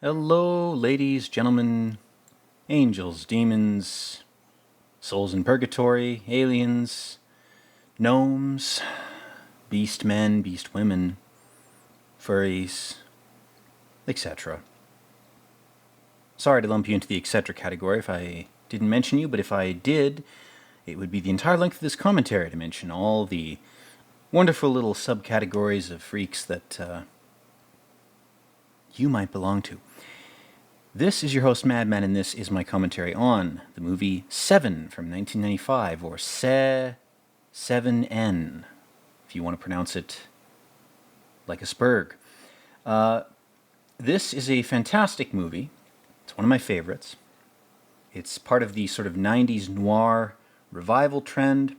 Hello, ladies, gentlemen, angels, demons, souls in purgatory, aliens, gnomes, beast men, beast women, furries, etc. Sorry to lump you into the etc. category if I didn't mention you, but if I did, it would be the entire length of this commentary to mention all the wonderful little subcategories of freaks that you might belong to. This is your host, Madman, and this is my commentary on the movie Seven from 1995, or Se7N, if you want to pronounce it like a spurg. This is a fantastic movie. It's one of my favorites. It's part of the sort of 90s noir revival trend,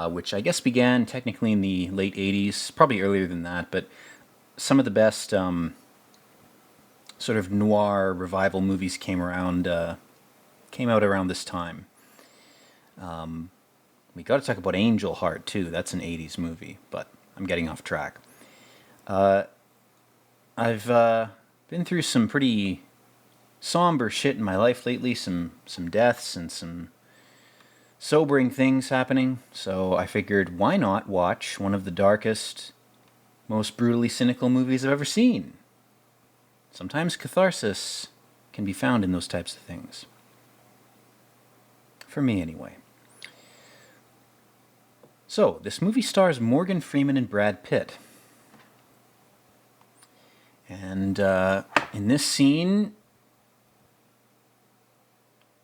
which I guess began technically in the late 80s, probably earlier than that, but some of the best sort of noir revival movies came out around this time. We got to talk about Angel Heart too. That's an 80s movie, but I'm getting off track. I've been through some pretty somber shit in my life lately, some deaths and some sobering things happening, so I figured why not watch one of the darkest, most brutally cynical movies I've ever seen. Sometimes catharsis can be found in those types of things. For me, anyway. So, this movie stars Morgan Freeman and Brad Pitt. And in this scene,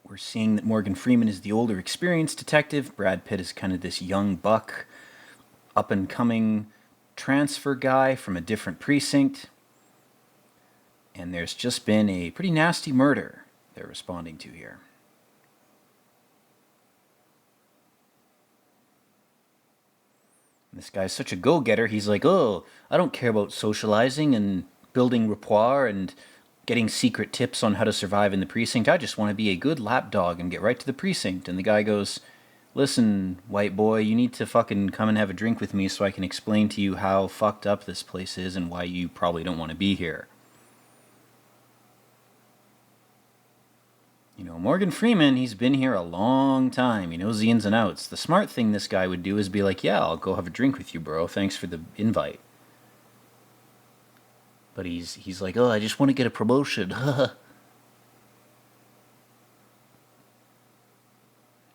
we're seeing that Morgan Freeman is the older, experienced detective. Brad Pitt is kind of this young buck, up-and-coming transfer guy from a different precinct. And there's just been a pretty nasty murder they're responding to here. And this guy's such a go-getter, he's like, oh, I don't care about socializing and building rapport and getting secret tips on how to survive in the precinct. I just want to be a good lapdog and get right to the precinct. And the guy goes, listen, white boy, you need to fucking come and have a drink with me so I can explain to you how fucked up this place is and why you probably don't want to be here. You know, Morgan Freeman, he's been here a long time. He knows the ins and outs. The smart thing this guy would do is be like, yeah, I'll go have a drink with you, bro. Thanks for the invite. But he's like, oh, I just want to get a promotion.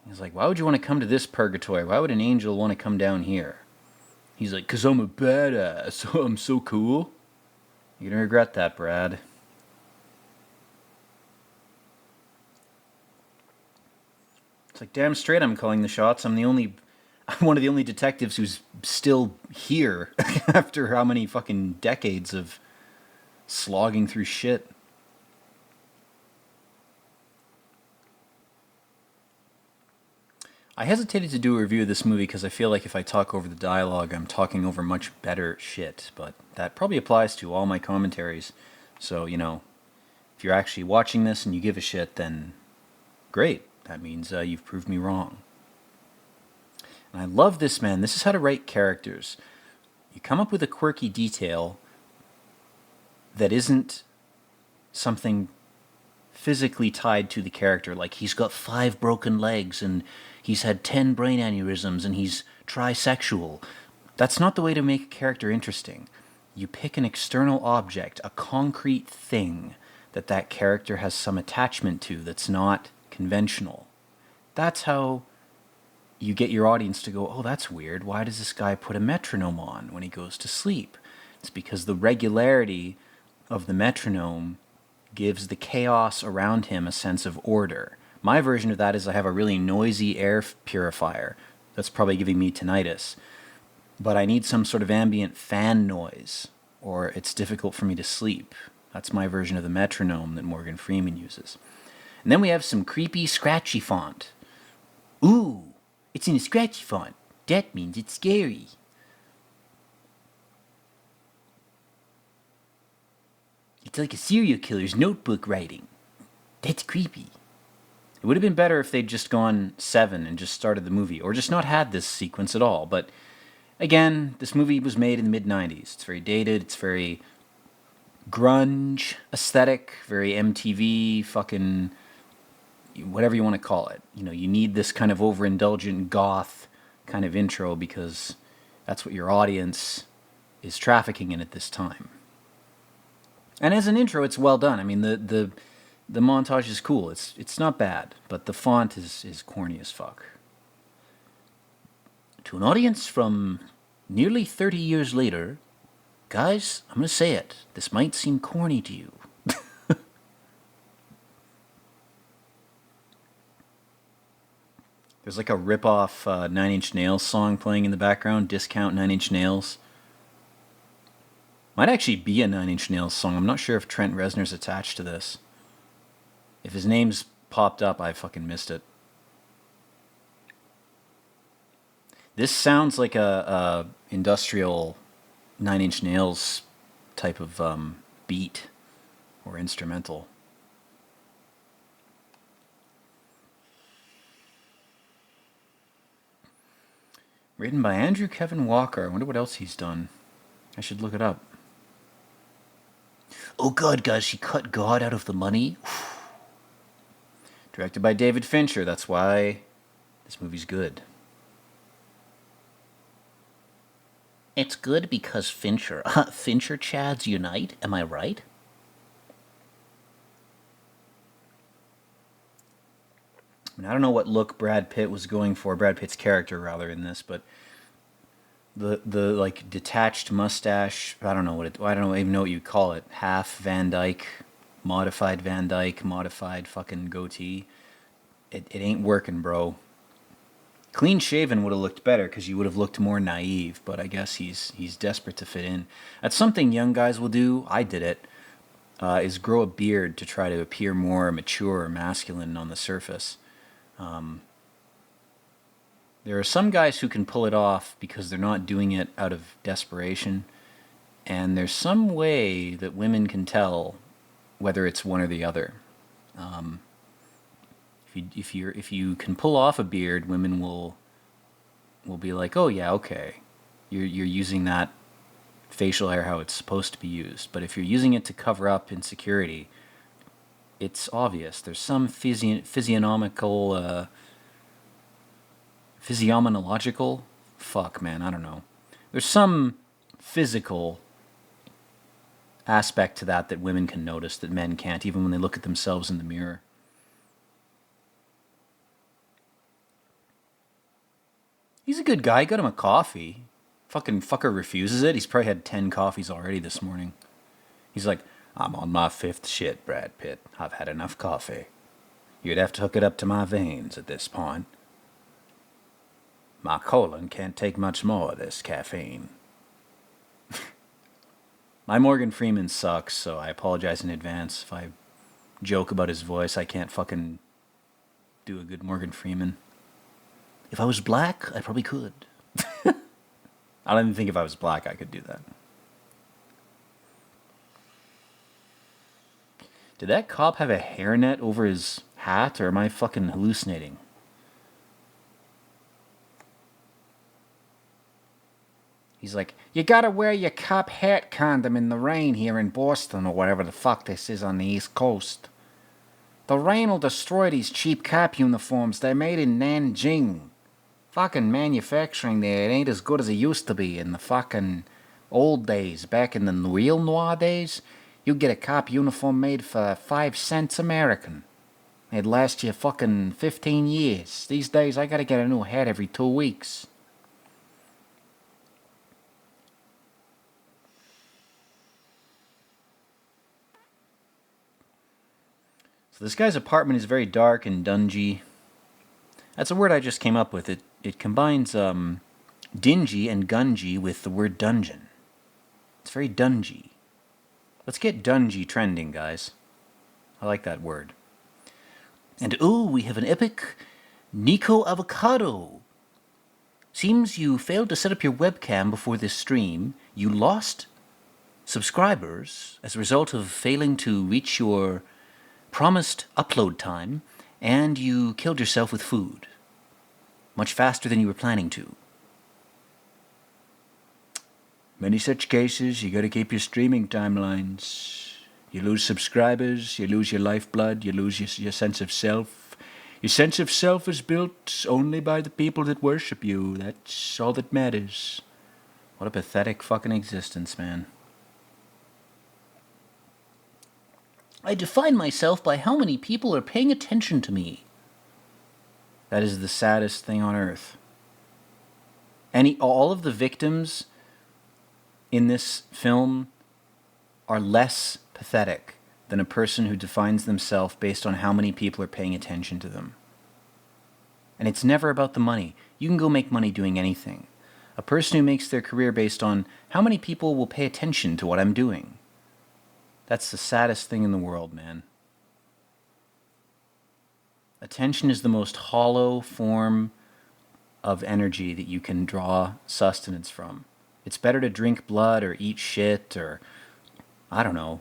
He's like, why would you want to come to this purgatory? Why would an angel want to come down here? He's like, 'cause I'm a badass. I'm so cool. You're going to regret that, Brad. It's like, damn straight I'm calling the shots. I'm one of the only detectives who's still here after how many fucking decades of slogging through shit. I hesitated to do a review of this movie because I feel like if I talk over the dialogue, I'm talking over much better shit, but that probably applies to all my commentaries. So, you know, if you're actually watching this and you give a shit, then great. That means you've proved me wrong. And I love this, man. This is how to write characters. You come up with a quirky detail that isn't something physically tied to the character, like he's got 5 broken legs and he's had 10 brain aneurysms and he's trisexual. That's not the way to make a character interesting. You pick an external object, a concrete thing that character has some attachment to that's not conventional. That's how you get your audience to go, oh, that's weird. Why does this guy put a metronome on when he goes to sleep? It's because the regularity of the metronome gives the chaos around him a sense of order. My version of that is I have a really noisy air purifier. That's probably giving me tinnitus. But I need some sort of ambient fan noise, or it's difficult for me to sleep. That's my version of the metronome that Morgan Freeman uses. And then we have some creepy, scratchy font. Ooh, it's in a scratchy font. That means it's scary. It's like a serial killer's notebook writing. That's creepy. It would have been better if they'd just gone 7 and just started the movie, or just not had this sequence at all. But again, this movie was made in the mid-90s. It's very dated, it's very grunge aesthetic, very MTV, fucking whatever you want to call it. You know, you need this kind of overindulgent goth kind of intro because that's what your audience is trafficking in at this time. And as an intro, it's well done. I mean, the montage is cool. It's not bad, but the font is corny as fuck. To an audience from nearly 30 years later, guys, I'm gonna say it. This might seem corny to you. There's like a rip-off Nine Inch Nails song playing in the background. Discount Nine Inch Nails. Might actually be a Nine Inch Nails song. I'm not sure if Trent Reznor's attached to this. If his name's popped up, I fucking missed it. This sounds like a industrial Nine Inch Nails type of beat or instrumental. Written by Andrew Kevin Walker. I wonder what else he's done. I should look it up. Oh God, guys, she cut God out of the money. Directed by David Fincher. That's why this movie's good. It's good because Fincher. Fincher Chads unite, am I right? I mean, I don't know what look Brad Pitt was going for, Brad Pitt's character rather in this, but the like detached mustache, I don't even know what you call it. Half Van Dyke, modified fucking goatee. It ain't working, bro. Clean shaven would have looked better because you would have looked more naive, but I guess he's desperate to fit in. That's something young guys will do. I did it. Is grow a beard to try to appear more mature or masculine on the surface. There are some guys who can pull it off because they're not doing it out of desperation, and there's some way that women can tell whether it's one or the other. If you can pull off a beard, women will be like, oh yeah, okay, you're using that facial hair how it's supposed to be used. But if you're using it to cover up insecurity, it's obvious. There's some physiognomical, fuck man, I don't know. There's some physical aspect to that women can notice that men can't, even when they look at themselves in the mirror. He's a good guy. Got him a coffee. Fucking fucker refuses it. He's probably had 10 coffees already this morning. He's like, I'm on my 5th shit, Brad Pitt. I've had enough coffee. You'd have to hook it up to my veins at this point. My colon can't take much more of this caffeine. My Morgan Freeman sucks, so I apologize in advance if I joke about his voice. I can't fucking do a good Morgan Freeman. If I was black, I probably could. I don't even think if I was black I could do that. Did that cop have a hairnet over his hat, or am I fucking hallucinating? He's like, you gotta wear your cop hat condom in the rain here in Boston, or whatever the fuck this is on the East Coast. The rain will destroy these cheap cop uniforms. They're made in Nanjing. Fucking manufacturing there, it ain't as good as it used to be in the fucking old days. Back in the real noir days, you'd get a cop uniform made for 5 cents American. It'd last you fucking 15 years. These days, I gotta get a new hat every 2 weeks. So this guy's apartment is very dark and dungy. That's a word I just came up with. It combines dingy and gungy with the word dungeon. It's very dungy. Let's get dungy trending, guys. I like that word. And ooh, we have an epic Nico Avocado. Seems you failed to set up your webcam before this stream. You lost subscribers as a result of failing to reach your promised upload time, and you killed yourself with food. Much faster than you were planning to. Many such cases, you gotta keep your streaming timelines. You lose subscribers, you lose your lifeblood, you lose your sense of self. Your sense of self is built only by the people that worship you. That's all that matters. What a pathetic fucking existence, man. I define myself by how many people are paying attention to me. That is the saddest thing on earth. All of the victims in this film are less pathetic than a person who defines themselves based on how many people are paying attention to them. And it's never about the money. You can go make money doing anything. A person who makes their career based on how many people will pay attention to what I'm doing. That's the saddest thing in the world, man. Attention is the most hollow form of energy that you can draw sustenance from. It's better to drink blood or eat shit or, I don't know,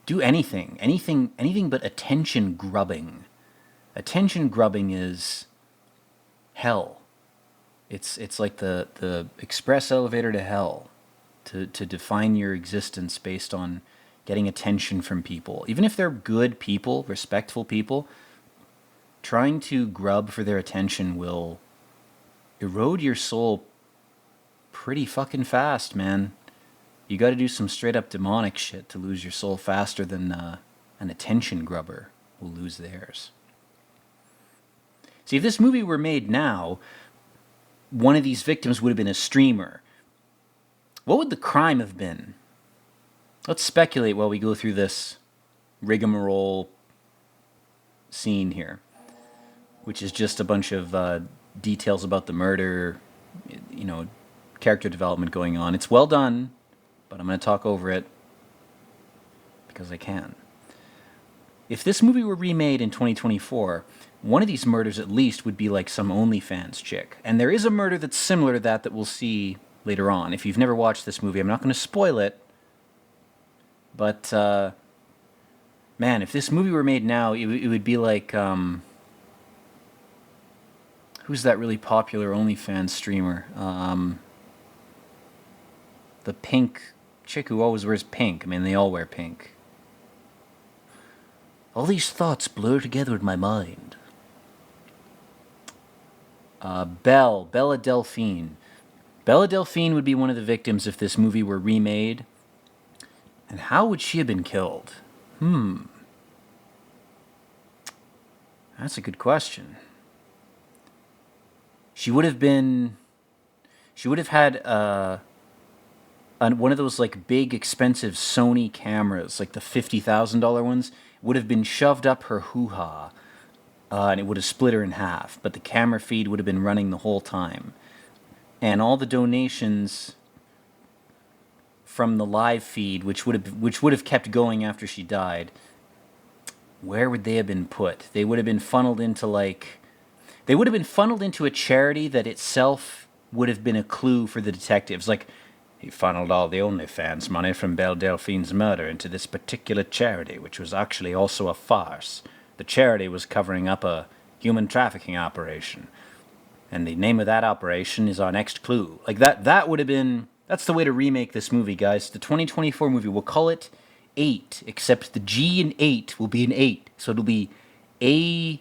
do anything but attention grubbing. Attention grubbing is hell. It's like the express elevator to hell, to define your existence based on getting attention from people. Even if they're good people, respectful people, trying to grub for their attention will erode your soul pretty fucking fast, man. You gotta do some straight up demonic shit to lose your soul faster than an attention grubber will lose theirs. See, if this movie were made now, one of these victims would have been a streamer. What would the crime have been? Let's speculate while we go through this rigmarole scene here, which is just a bunch of details about the murder, you know, character development going on. It's well done, but I'm going to talk over it because I can. If this movie were remade in 2024, one of these murders at least would be like some OnlyFans chick. And there is a murder that's similar to that we'll see later on. If you've never watched this movie, I'm not going to spoil it. But, man, if this movie were made now, it would be like, who's that really popular OnlyFans streamer? The pink chick who always wears pink. I mean, they all wear pink. All these thoughts blur together in my mind. Bella Delphine. Bella Delphine would be one of the victims if this movie were remade. And how would she have been killed? That's a good question. She would have had one of those like big expensive Sony cameras, like the $50,000 ones, would have been shoved up her hoo-ha, and it would have split her in half. But the camera feed would have been running the whole time, and all the donations from the live feed, which would have kept going after she died, where would they have been put? They would have been funneled into a charity that itself would have been a clue for the detectives. Like, he funneled all the OnlyFans money from Belle Delphine's murder into this particular charity, which was actually also a farce. The charity was covering up a human trafficking operation, and the name of that operation is our next clue. Like that would have been. That's the way to remake this movie, guys. The 2024 movie, we'll call it 8, except the G in 8 will be an 8. So it'll be EI8HT.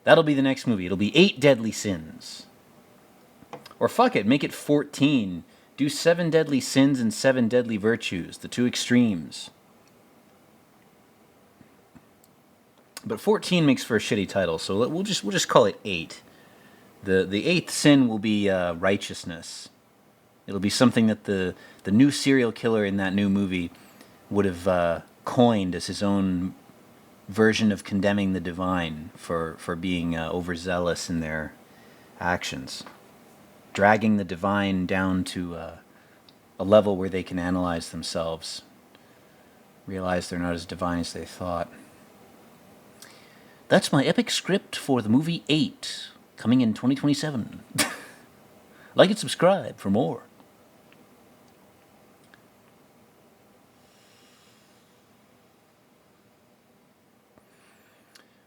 That'll be the next movie. It'll be 8 Deadly Sins. Or fuck it, make it 14. Do 7 Deadly Sins and 7 Deadly Virtues, the two extremes. But 14 makes for a shitty title, so we'll just call it 8. The 8th sin will be righteousness. It'll be something that the new serial killer in that new movie would have coined as his own version of condemning the divine for being overzealous in their actions. Dragging the divine down to a level where they can analyze themselves. Realize they're not as divine as they thought. That's my epic script for the movie 8. Coming in 2027. Like and subscribe for more.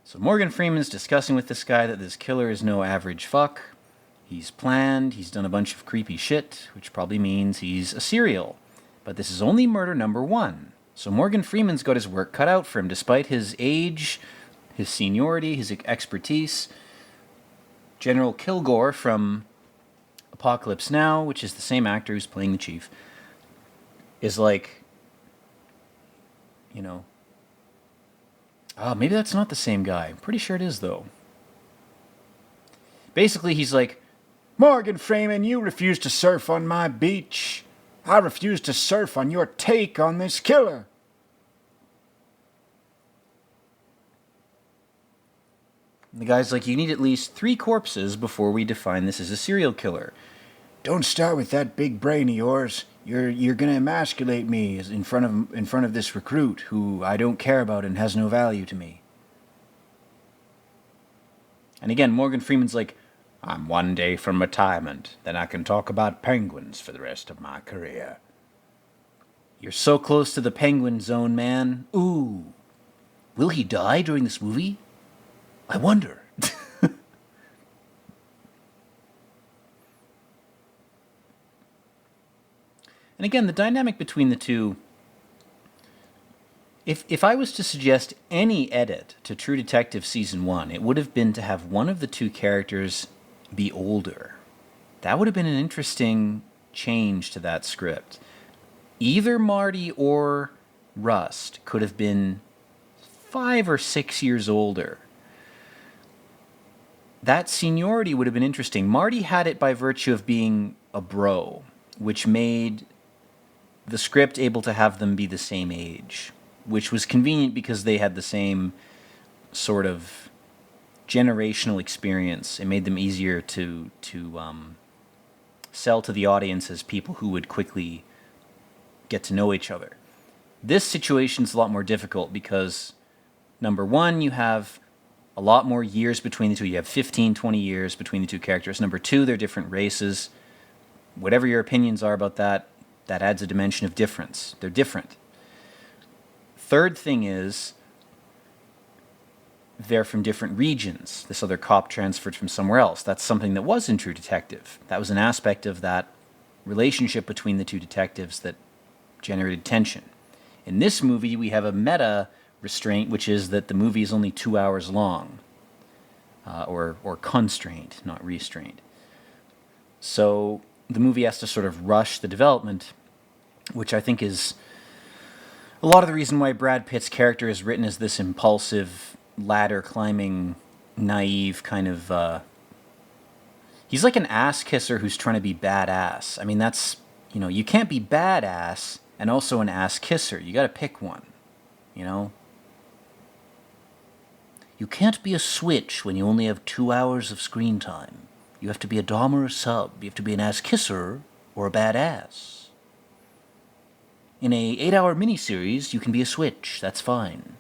So Morgan Freeman's discussing with this guy that this killer is no average fuck. He's planned, he's done a bunch of creepy shit, which probably means he's a serial. But this is only murder number 1. So Morgan Freeman's got his work cut out for him, despite his age, his seniority, his expertise. General Kilgore from Apocalypse Now, which is the same actor who's playing the chief, is like, you know... maybe that's not the same guy. I'm pretty sure it is, though. Basically, he's like, Morgan Freeman, you refuse to surf on my beach. I refuse to surf on your take on this killer. And the guy's like, you need at least 3 corpses before we define this as a serial killer. Don't start with that big brain of yours. You're gonna emasculate me in front of this recruit who I don't care about and has no value to me. And again, Morgan Freeman's like, I'm 1 day from retirement. Then I can talk about penguins for the rest of my career. You're so close to the penguin zone, man. Ooh. Will he die during this movie? I wonder. And again, the dynamic between the two... If I was to suggest any edit to True Detective Season 1, it would have been to have one of the 2 characters be older. That would have been an interesting change to that script. Either Marty or Rust could have been 5 or 6 years older. That seniority would have been interesting. Marty had it by virtue of being a bro, which made the script able to have them be the same age, which was convenient because they had the same sort of generational experience. It made them easier to sell to the audience as people who would quickly get to know each other. This situation's a lot more difficult because, number 1, you have a lot more years between the two. You have 15, 20 years between the 2 characters. Number 2, they're different races. Whatever your opinions are about that, that adds a dimension of difference. They're different. Third thing is, they're from different regions. This other cop transferred from somewhere else. That's something that was in True Detective. That was an aspect of that relationship between the 2 detectives that generated tension. In this movie, we have a meta restraint, which is that the movie is only 2 hours long. Or constraint, not restraint. So the movie has to sort of rush the development, which I think is a lot of the reason why Brad Pitt's character is written as this impulsive, ladder-climbing, naive kind of... he's like an ass-kisser who's trying to be badass. I mean, that's... You know, you can't be badass and also an ass-kisser. You gotta pick one, you know? You can't be a switch when you only have 2 hours of screen time. You have to be a dom or a sub. You have to be an ass-kisser or a badass. In a 8-hour miniseries, you can be a switch. That's fine.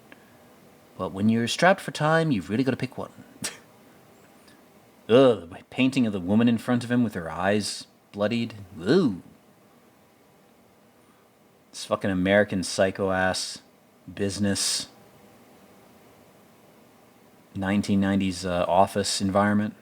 But when you're strapped for time, you've really got to pick one. Ugh, the painting of the woman in front of him with her eyes bloodied. Ooh. This fucking American Psycho-ass business. 1990s office environment.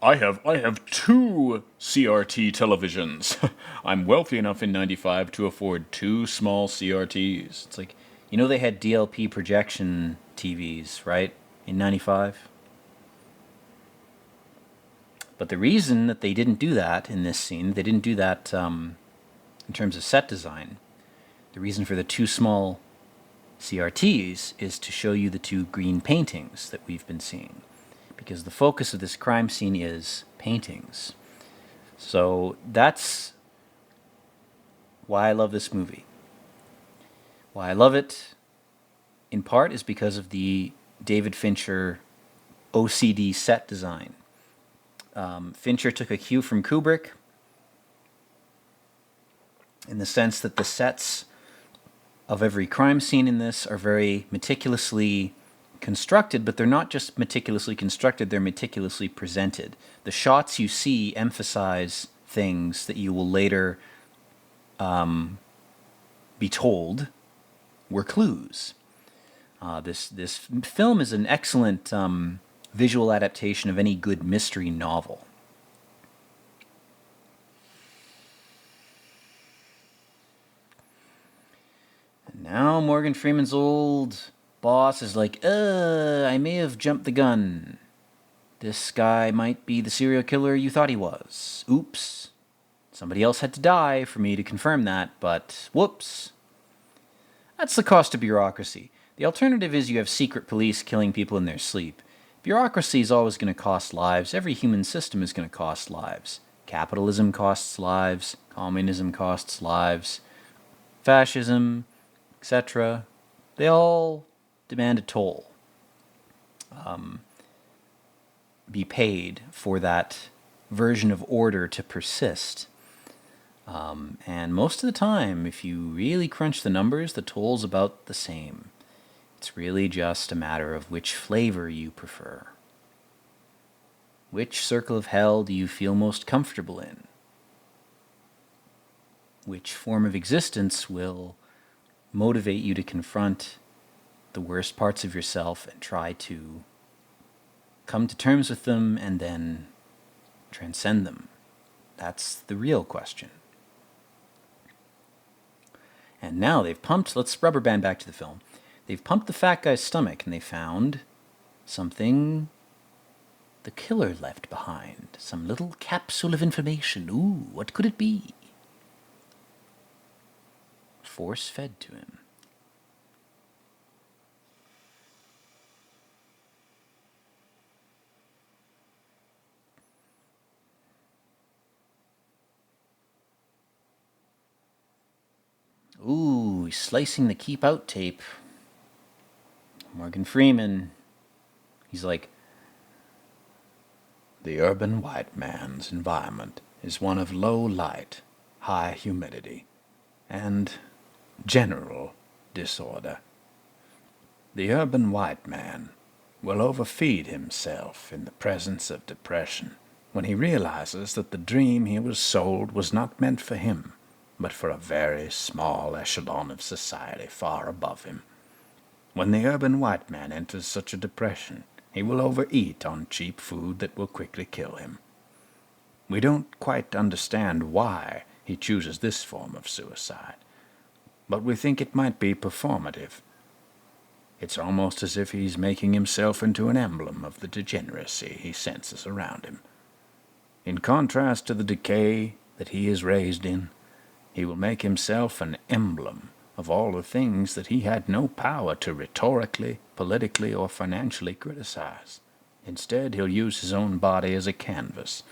I have 2 CRT televisions. I'm wealthy enough in 95 to afford 2 small CRTs. It's like, you know they had DLP projection TVs, right? In 95? But the reason that they didn't do that in this scene, they didn't do that in terms of set design, the reason for the 2 small CRTs is to show you the 2 green paintings that we've been seeing. Because the focus of this crime scene is paintings. So that's why I love this movie. Why I love it, in part, is because of the David Fincher OCD set design. Fincher took a cue from Kubrick in the sense that the sets of every crime scene in this are very meticulously constructed, but they're not just meticulously constructed, they're meticulously presented. The shots you see emphasize things that you will later be told were clues. This film is an excellent visual adaptation of any good mystery novel. And now Morgan Freeman's old boss is like, I may have jumped the gun. This guy might be the serial killer you thought he was. Oops. Somebody else had to die for me to confirm that, but whoops. That's the cost of bureaucracy. The alternative is you have secret police killing people in their sleep. Bureaucracy is always going to cost lives. Every human system is going to cost lives. Capitalism costs lives. Communism costs lives. Fascism, etc. They all demand a toll. Be paid for that version of order to persist. And most of the time, if you really crunch the numbers, the toll's about the same. It's really just a matter of which flavor you prefer. Which circle of hell do you feel most comfortable in? Which form of existence will motivate you to confront the worst parts of yourself and try to come to terms with them and then transcend them? That's the real question. And now they've pumped, let's rubber band back to the film. They've pumped the fat guy's stomach and they found something the killer left behind. Some little capsule of information. Ooh, what could it be? Force fed to him. Ooh, he's slicing the keep out tape. Morgan Freeman. He's like, the urban white man's environment is one of low light, high humidity, and general disorder. The urban white man will overfeed himself in the presence of depression when he realizes that the dream he was sold was not meant for him, but for a very small echelon of society far above him. When the urban white man enters such a depression, he will overeat on cheap food that will quickly kill him. We don't quite understand why he chooses this form of suicide, but we think it might be performative. It's almost as if he's making himself into an emblem of the degeneracy he senses around him. In contrast to the decay that he is raised in, he will make himself an emblem of all the things that he had no power to rhetorically, politically, or financially criticize. Instead, he'll use his own body as a canvas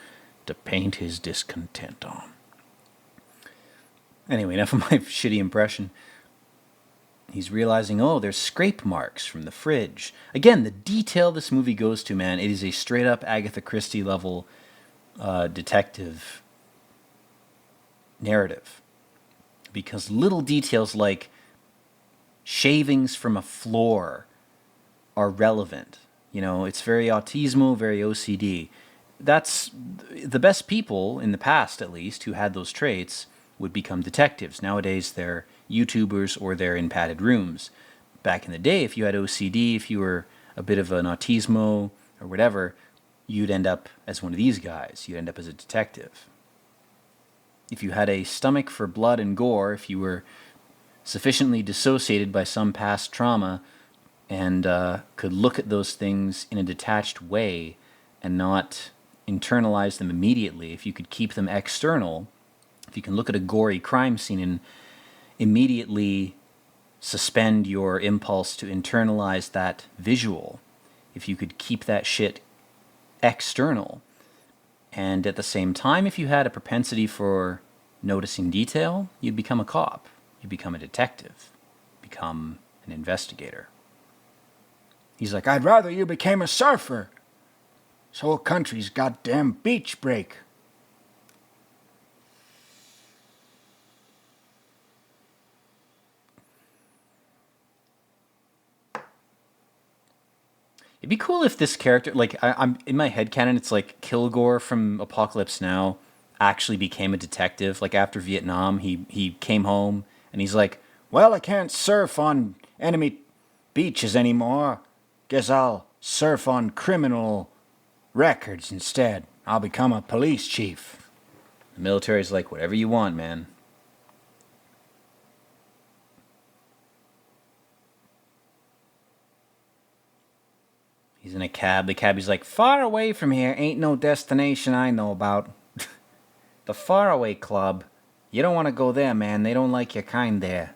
to paint his discontent on. Anyway, enough of my shitty impression. He's realizing, oh, there's scrape marks from the fridge. Again, the detail this movie goes to, man, it is a straight-up Agatha Christie level detective narrative. Because little details like shavings from a floor are relevant. You know, it's very autismo, very OCD. That's the best people, in the past at least, who had those traits would become detectives. Nowadays, they're YouTubers or they're in padded rooms. Back in the day, if you had OCD, if you were a bit of an autismo or whatever, you'd end up as one of these guys. You'd end up as a detective. If you had a stomach for blood and gore, if you were sufficiently dissociated by some past trauma and could look at those things in a detached way and not internalize them immediately, if you could keep them external, if you can look at a gory crime scene and immediately suspend your impulse to internalize that visual, if you could keep that shit external, and at the same time, if you had a propensity for noticing detail, you'd become a cop. You'd become a detective. Become an investigator. He's like, I'd rather you became a surfer. This whole country's goddamn beach break. It'd be cool if this character, like, I'm in my headcanon, it's like Kilgore from Apocalypse Now actually became a detective. Like, after Vietnam, he came home, and he's like, well, I can't surf on enemy beaches anymore. Guess I'll surf on criminal records instead. I'll become a police chief. The military's like, whatever you want, man. He's in a cab. The cabbie's like, far away from here ain't no destination I know about. The Faraway Club. You don't want to go there, man. They don't like your kind there.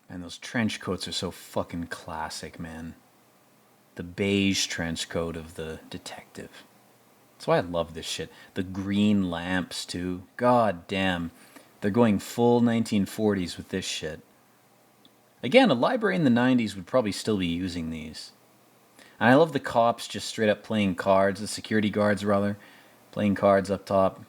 And those trench coats are so fucking classic, man. The beige trench coat of the detective. That's why I love this shit. The green lamps, too. God damn. They're going full 1940s with this shit. Again, a library in the 90s would probably still be using these. And I love the cops just straight up playing cards, the security guards rather, playing cards up top.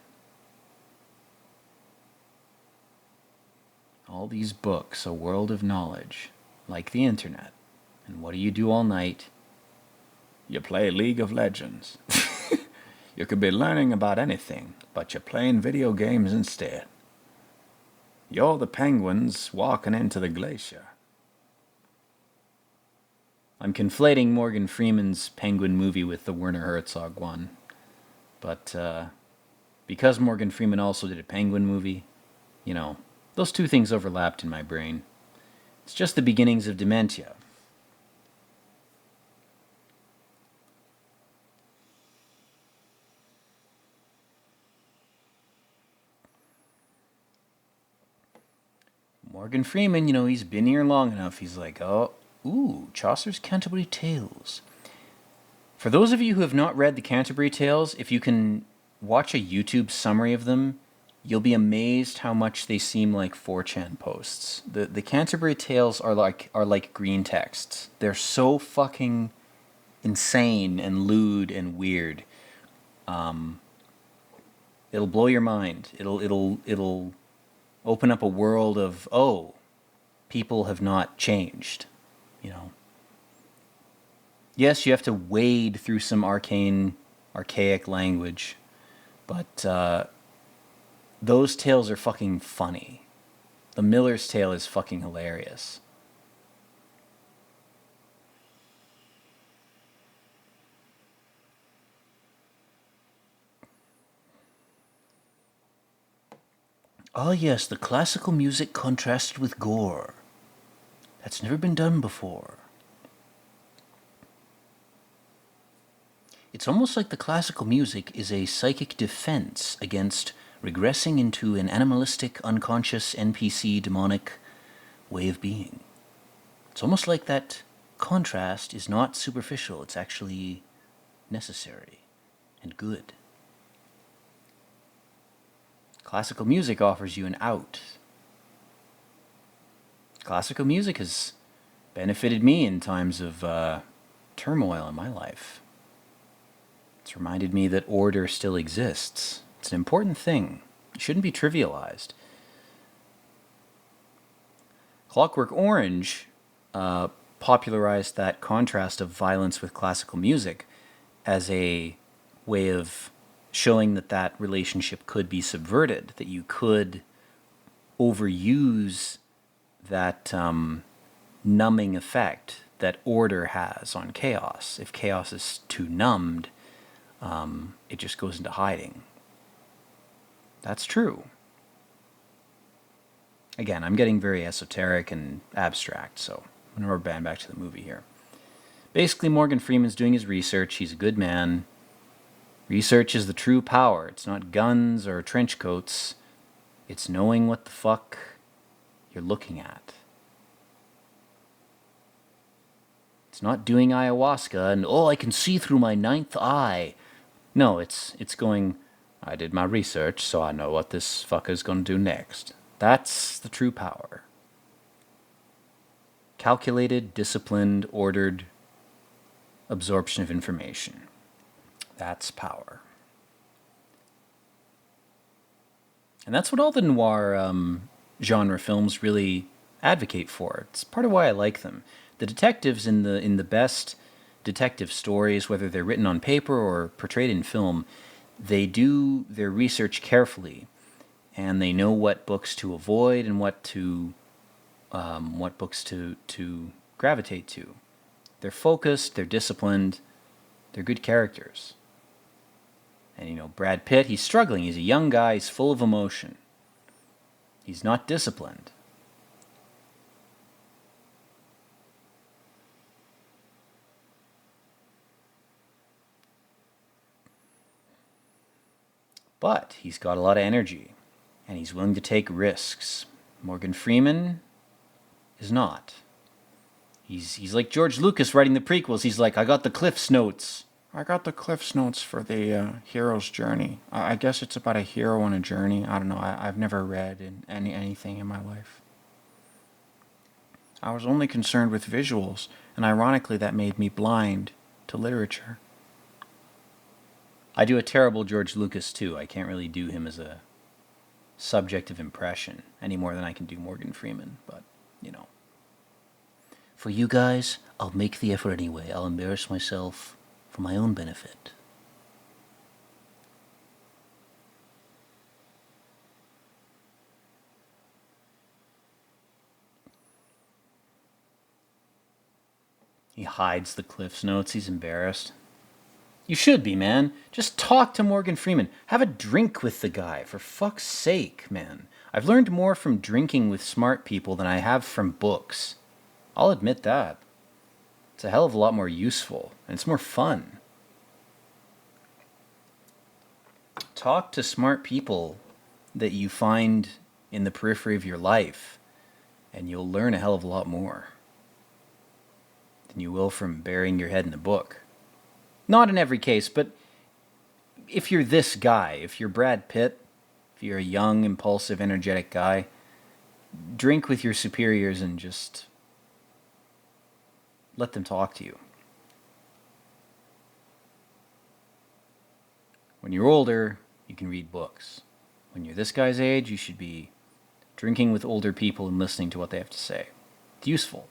All these books, a world of knowledge, like the internet. And what do you do all night? You play League of Legends. You could be learning about anything, but you're playing video games instead. You're the penguins walking into the glacier. I'm conflating Morgan Freeman's Penguin movie with the Werner Herzog one. But because Morgan Freeman also did a Penguin movie, you know, those two things overlapped in my brain. It's just the beginnings of dementia. Morgan Freeman, you know, he's been here long enough. He's like, oh, ooh, Chaucer's Canterbury Tales. For those of you who have not read the Canterbury Tales, if you can watch a YouTube summary of them, you'll be amazed how much they seem like 4chan posts. The Canterbury Tales are like green texts. They're so fucking insane and lewd and weird. It'll blow your mind. It'll open up a world of, oh, people have not changed, you know. Yes, you have to wade through some archaic language, but those tales are fucking funny. The Miller's Tale is fucking hilarious. Ah yes, the classical music contrasted with gore. That's never been done before. It's almost like the classical music is a psychic defense against regressing into an animalistic, unconscious, NPC demonic way of being. It's almost like that contrast is not superficial, it's actually necessary and good. Classical music offers you an out. Classical music has benefited me in times of turmoil in my life. It's reminded me that order still exists. It's an important thing. It shouldn't be trivialized. Clockwork Orange popularized that contrast of violence with classical music as a way of showing that that relationship could be subverted, that you could overuse that numbing effect that order has on chaos. If chaos is too numbed, it just goes into hiding. That's true. Again, I'm getting very esoteric and abstract, so I'm going to rubber band back to the movie here. Basically, Morgan Freeman's doing his research. He's a good man. Research is the true power. It's not guns or trench coats. It's knowing what the fuck you're looking at. It's not doing ayahuasca and, oh, I can see through my ninth eye. No, it's going, I did my research, so I know what this fucker's gonna do next. That's the true power. Calculated, disciplined, ordered absorption of information. That's power. And that's what all the noir genre films really advocate for. It's part of why I like them. The detectives in the best detective stories, whether they're written on paper or portrayed in film, they do their research carefully. and they know what books to avoid and what books to gravitate to. They're focused, they're disciplined, they're good characters. And you know, Brad Pitt, he's struggling. He's a young guy, he's full of emotion. He's not disciplined. But he's got a lot of energy, and he's willing to take risks. Morgan Freeman is not. He's like George Lucas writing the prequels. He's like, I got the Cliff's Notes. I got the Cliff's Notes for the hero's journey. I guess it's about a hero on a journey. I don't know. I've never read anything in my life. I was only concerned with visuals, and ironically that made me blind to literature. I do a terrible George Lucas too. I can't really do him as a subjective impression any more than I can do Morgan Freeman, but, you know. For you guys, I'll make the effort anyway. I'll embarrass myself for my own benefit. He hides the Cliff's Notes. He's embarrassed. You should be, man. Just talk to Morgan Freeman. Have a drink with the guy, for fuck's sake, man. I've learned more from drinking with smart people than I have from books. I'll admit that. It's a hell of a lot more useful, and it's more fun. Talk to smart people that you find in the periphery of your life, and you'll learn a hell of a lot more than you will from burying your head in a book. Not in every case, but if you're this guy, if you're Brad Pitt, if you're a young, impulsive, energetic guy, drink with your superiors and just let them talk to you. When you're older, you can read books. When you're this guy's age, you should be drinking with older people and listening to what they have to say. It's useful.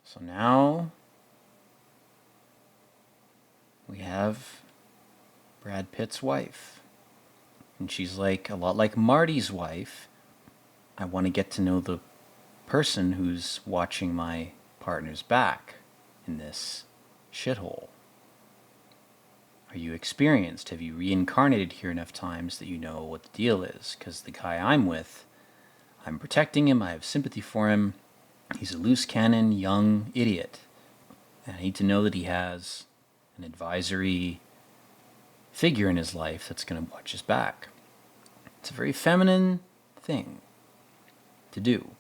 So now we have Brad Pitt's wife. And she's like, a lot like Marty's wife, I want to get to know the person who's watching my partner's back in this shithole. Are you experienced? Have you reincarnated here enough times that you know what the deal is? Because the guy I'm with, I'm protecting him, I have sympathy for him. He's a loose cannon, young idiot. And I need to know that he has an advisory figure in his life that's going to watch his back. It's a very feminine thing to do.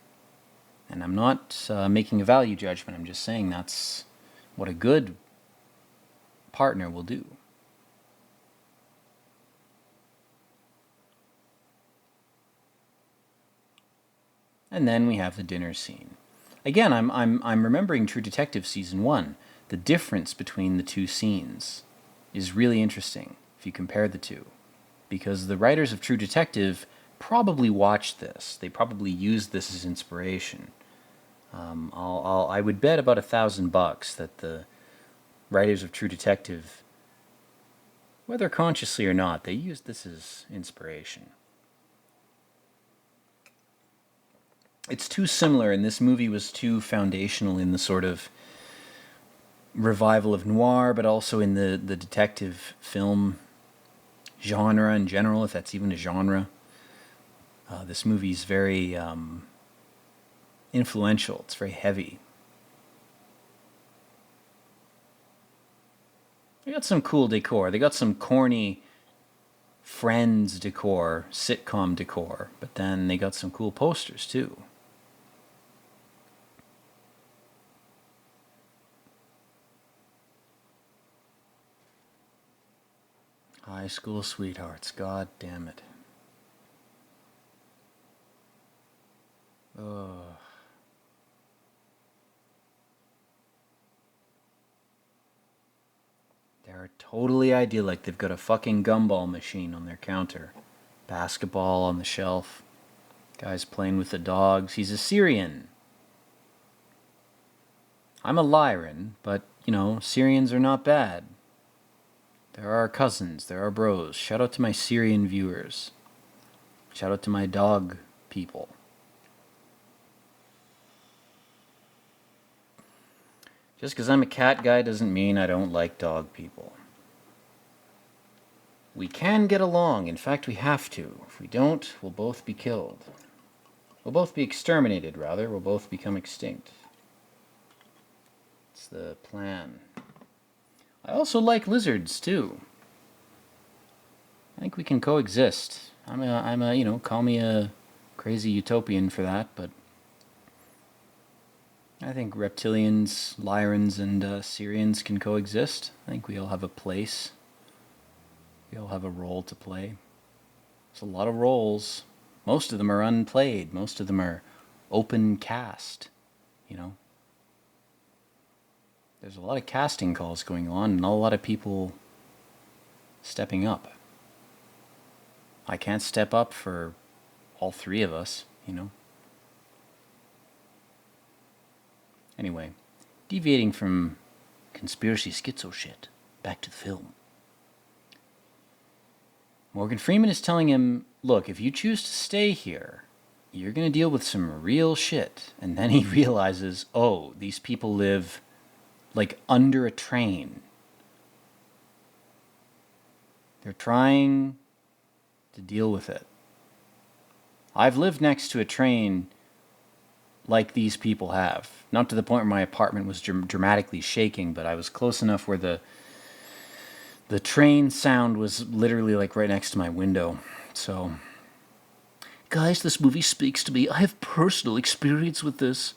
And I'm not making a value judgment. I'm just saying that's what a good partner will do. And then we have the dinner scene. Again, I'm remembering True Detective Season 1. The difference between the two scenes is really interesting if you compare the two. Because the writers of True Detective probably watched this. They probably used this as inspiration. I would bet about $1,000 that the writers of True Detective, whether consciously or not, they used this as inspiration. It's too similar, and this movie was too foundational in the sort of revival of noir, but also in the detective film genre in general, if that's even a genre. This movie's very influential. It's very heavy. They got some cool decor. They got some corny Friends decor, sitcom decor, but then they got some cool posters too. High school sweethearts, god damn it. Ugh. They're totally idyllic. They've got a fucking gumball machine on their counter. Basketball on the shelf. Guy's playing with the dogs. He's a Syrian. I'm a Lyran, but, you know, Syrians are not bad. They're our cousins. They're our bros. Shout out to my Syrian viewers. Shout out to my dog people. Just because I'm a cat guy doesn't mean I don't like dog people. We can get along. In fact, we have to. If we don't, we'll both be killed. We'll both be exterminated, rather. We'll both become extinct. It's the plan. I also like lizards, too. I think we can coexist. I'm a, you know, call me a crazy utopian for that, but I think reptilians, Lyrans, and Syrians can coexist. I think we all have a place. We all have a role to play. There's a lot of roles. Most of them are unplayed. Most of them are open cast, you know. There's a lot of casting calls going on and not a lot of people stepping up. I can't step up for all three of us, you know. Anyway, deviating from conspiracy schizo shit, back to the film. Morgan Freeman is telling him, look, if you choose to stay here, you're going to deal with some real shit. And then he realizes, oh, these people live like under a train. They're trying to deal with it. I've lived next to a train like these people have. Not to the point where my apartment was dramatically shaking, but I was close enough where the train sound was literally like right next to my window. So, guys, this movie speaks to me. I have personal experience with this.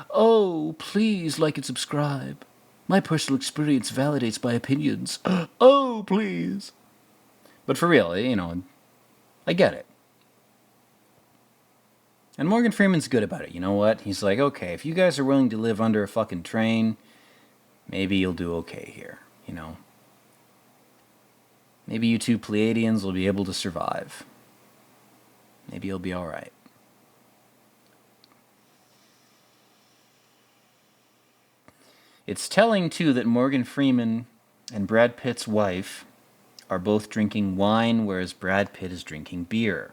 Oh, please like and subscribe. My personal experience validates my opinions. Oh, please. But for real, you know, I get it. And Morgan Freeman's good about it. You know what? He's like, okay, if you guys are willing to live under a fucking train, maybe you'll do okay here, you know? Maybe you two Pleiadians will be able to survive. Maybe you'll be alright. It's telling, too, that Morgan Freeman and Brad Pitt's wife are both drinking wine, whereas Brad Pitt is drinking beer.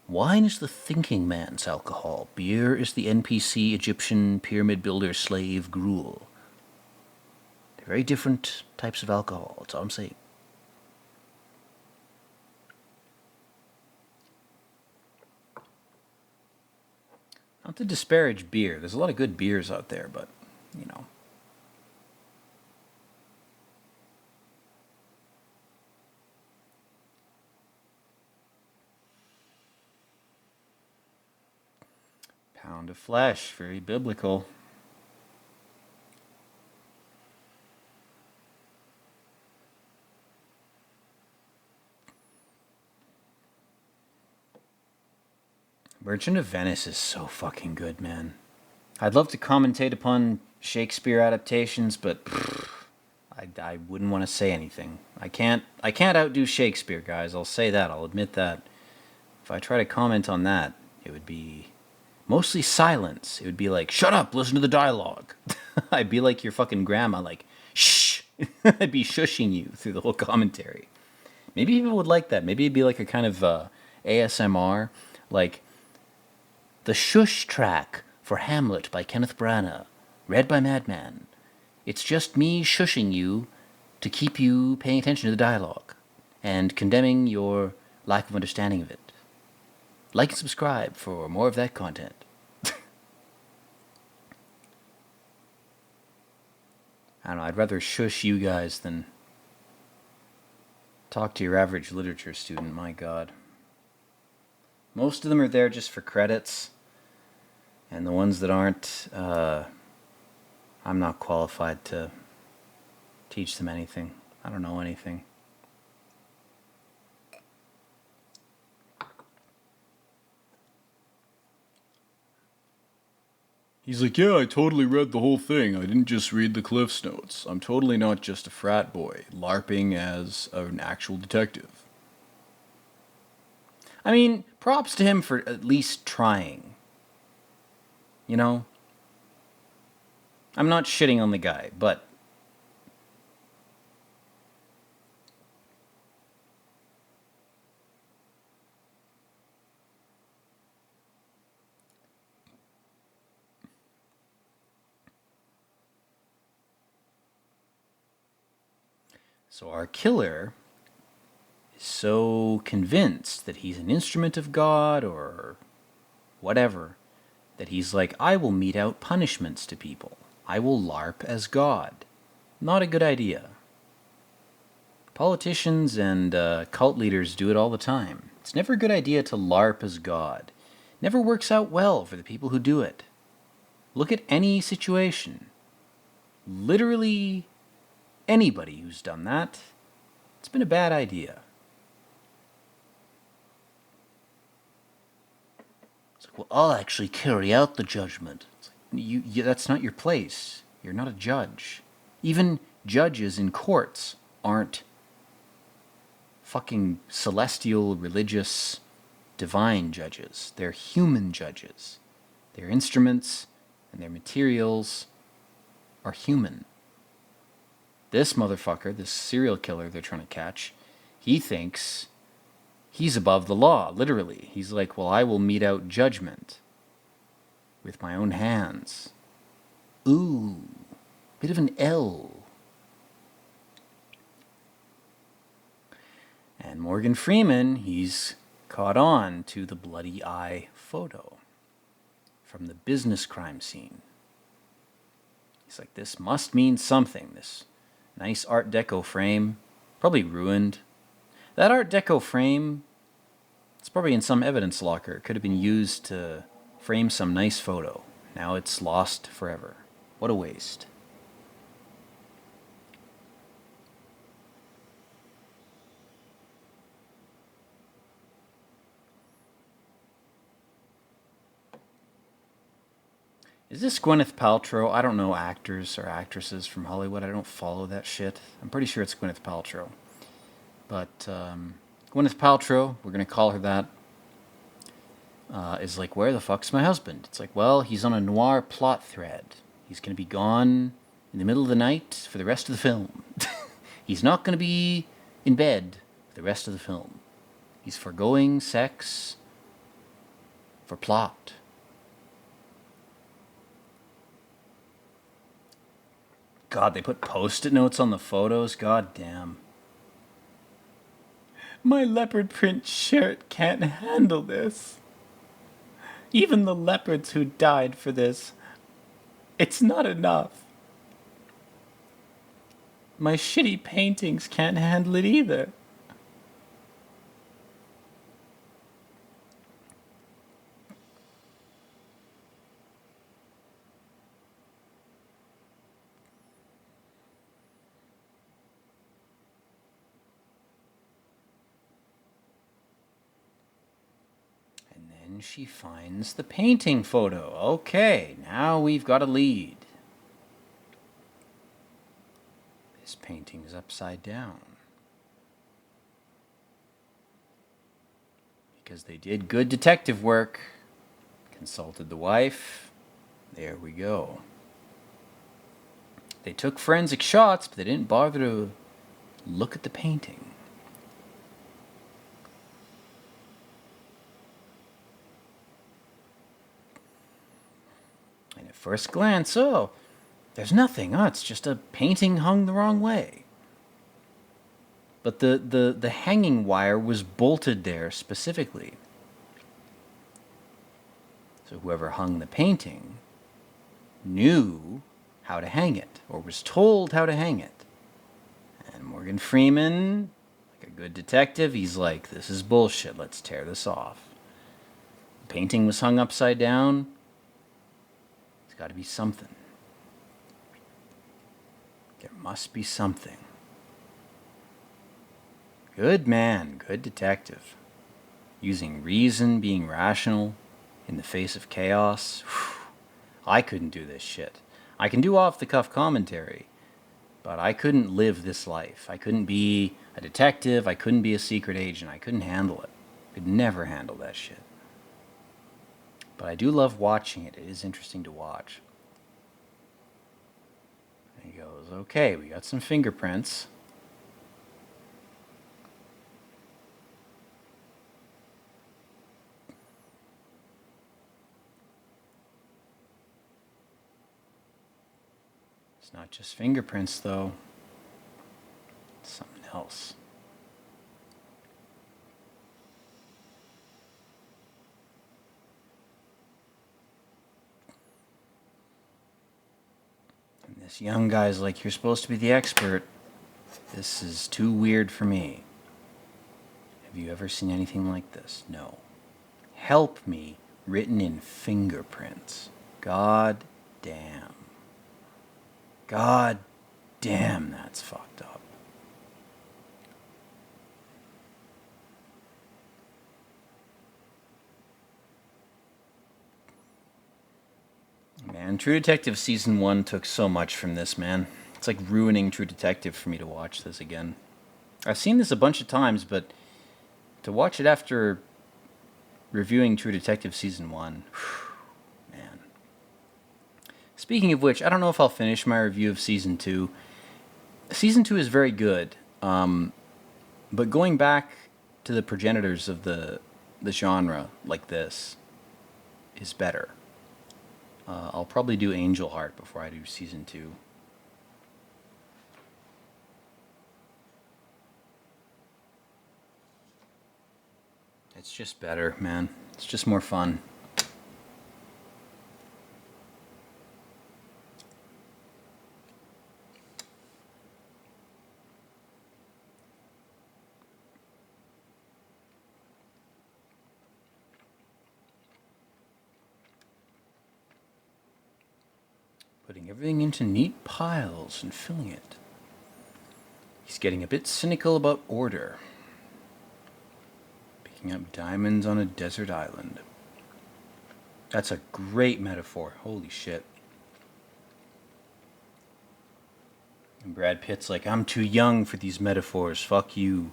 Wine is the thinking man's alcohol. Beer is the NPC Egyptian pyramid builder slave gruel. They're very different types of alcohol, that's all I'm saying. Not to disparage beer. There's a lot of good beers out there, but, you know. Pound of flesh, very biblical. Merchant of Venice is so fucking good, man. I'd love to commentate upon Shakespeare adaptations, but I wouldn't want to say anything. I can't outdo Shakespeare, guys. I'll say that. I'll admit that. If I try to comment on that, it would be mostly silence. It would be like, shut up, listen to the dialogue. I'd be like your fucking grandma, like, shh. I'd be shushing you through the whole commentary. Maybe people would like that. Maybe it'd be like a kind of ASMR, like the shush track for Hamlet by Kenneth Branagh, read by Madman. It's just me shushing you to keep you paying attention to the dialogue and condemning your lack of understanding of it. Like and subscribe for more of that content. I don't know, I'd rather shush you guys than talk to your average literature student, my god. Most of them are there just for credits, and the ones that aren't, I'm not qualified to teach them anything. I don't know anything. He's like, yeah, I totally read the whole thing. I didn't just read the Cliff's Notes. I'm totally not just a frat boy, LARPing as an actual detective. I mean, props to him for at least trying. You know? I'm not shitting on the guy, but... So our killer is so convinced that he's an instrument of God or whatever, that he's like, I will mete out punishments to people. I will LARP as God. Not a good idea. Politicians and cult leaders do it all the time. It's never a good idea to LARP as God. Never works out well for the people who do it. Look at any situation. Literally anybody who's done that, it's been a bad idea. It's like, well, I'll actually carry out the judgment. It's like, that's not your place. You're not a judge. Even judges in courts aren't fucking celestial, religious, divine judges. They're human judges. Their instruments and their materials are human. This motherfucker, this serial killer they're trying to catch, he thinks he's above the law, literally. He's like, well, I will mete out judgment with my own hands. Ooh, bit of an L. And Morgan Freeman, he's caught on to the bloody eye photo from the business crime scene. He's like, this must mean something, this nice Art Deco frame, probably ruined. That Art Deco frame, it's probably in some evidence locker. It could have been used to frame some nice photo. Now it's lost forever. What a waste. Is this Gwyneth Paltrow? I don't know actors or actresses from Hollywood. I don't follow that shit. I'm pretty sure it's Gwyneth Paltrow. But Gwyneth Paltrow, we're going to call her that, is like, where the fuck's my husband? It's like, well, he's on a noir plot thread. He's going to be gone in the middle of the night for the rest of the film. He's not going to be in bed for the rest of the film. He's foregoing sex for plot. God, they put post-it notes on the photos? God damn. My leopard print shirt can't handle this. Even the leopards who died for this. It's not enough. My shitty paintings can't handle it either. She finds the painting photo. Okay, now we've got a lead. This painting is upside down. Because they did good detective work. Consulted the wife. There we go. They took forensic shots, but they didn't bother to look at the painting. First glance, oh, there's nothing. Oh, it's just a painting hung the wrong way. But the hanging wire was bolted there specifically. So whoever hung the painting knew how to hang it, or was told how to hang it. And Morgan Freeman, like a good detective, he's like, this is bullshit, let's tear this off. The painting was hung upside down. Got to be something. There must be something. Good man, good detective. Using reason, being rational in the face of chaos. Whew. I couldn't do this shit. I can do off-the-cuff commentary, but I couldn't live this life. I couldn't be a detective. I couldn't be a secret agent. I couldn't handle it. Could never handle that shit. But I do love watching it. It is interesting to watch. And he goes, okay, we got some fingerprints. It's not just fingerprints, though. It's something else. And this young guy's like, you're supposed to be the expert. This is too weird for me. Have you ever seen anything like this? No. Help me, written in fingerprints. God damn. God damn, that's fucked up. Man, True Detective Season 1 took so much from this, man. It's like ruining True Detective for me to watch this again. I've seen this a bunch of times, but to watch it after reviewing True Detective Season 1, man. Speaking of which, I don't know if I'll finish my review of Season 2. Season 2 is very good, but going back to the progenitors of the genre like this is better. I'll probably do Angel Heart before I do Season 2. It's just better, man. It's just more fun. Putting everything into neat piles and filling it. He's getting a bit cynical about order. Picking up diamonds on a desert island. That's a great metaphor. Holy shit. And Brad Pitt's like, I'm too young for these metaphors. Fuck you.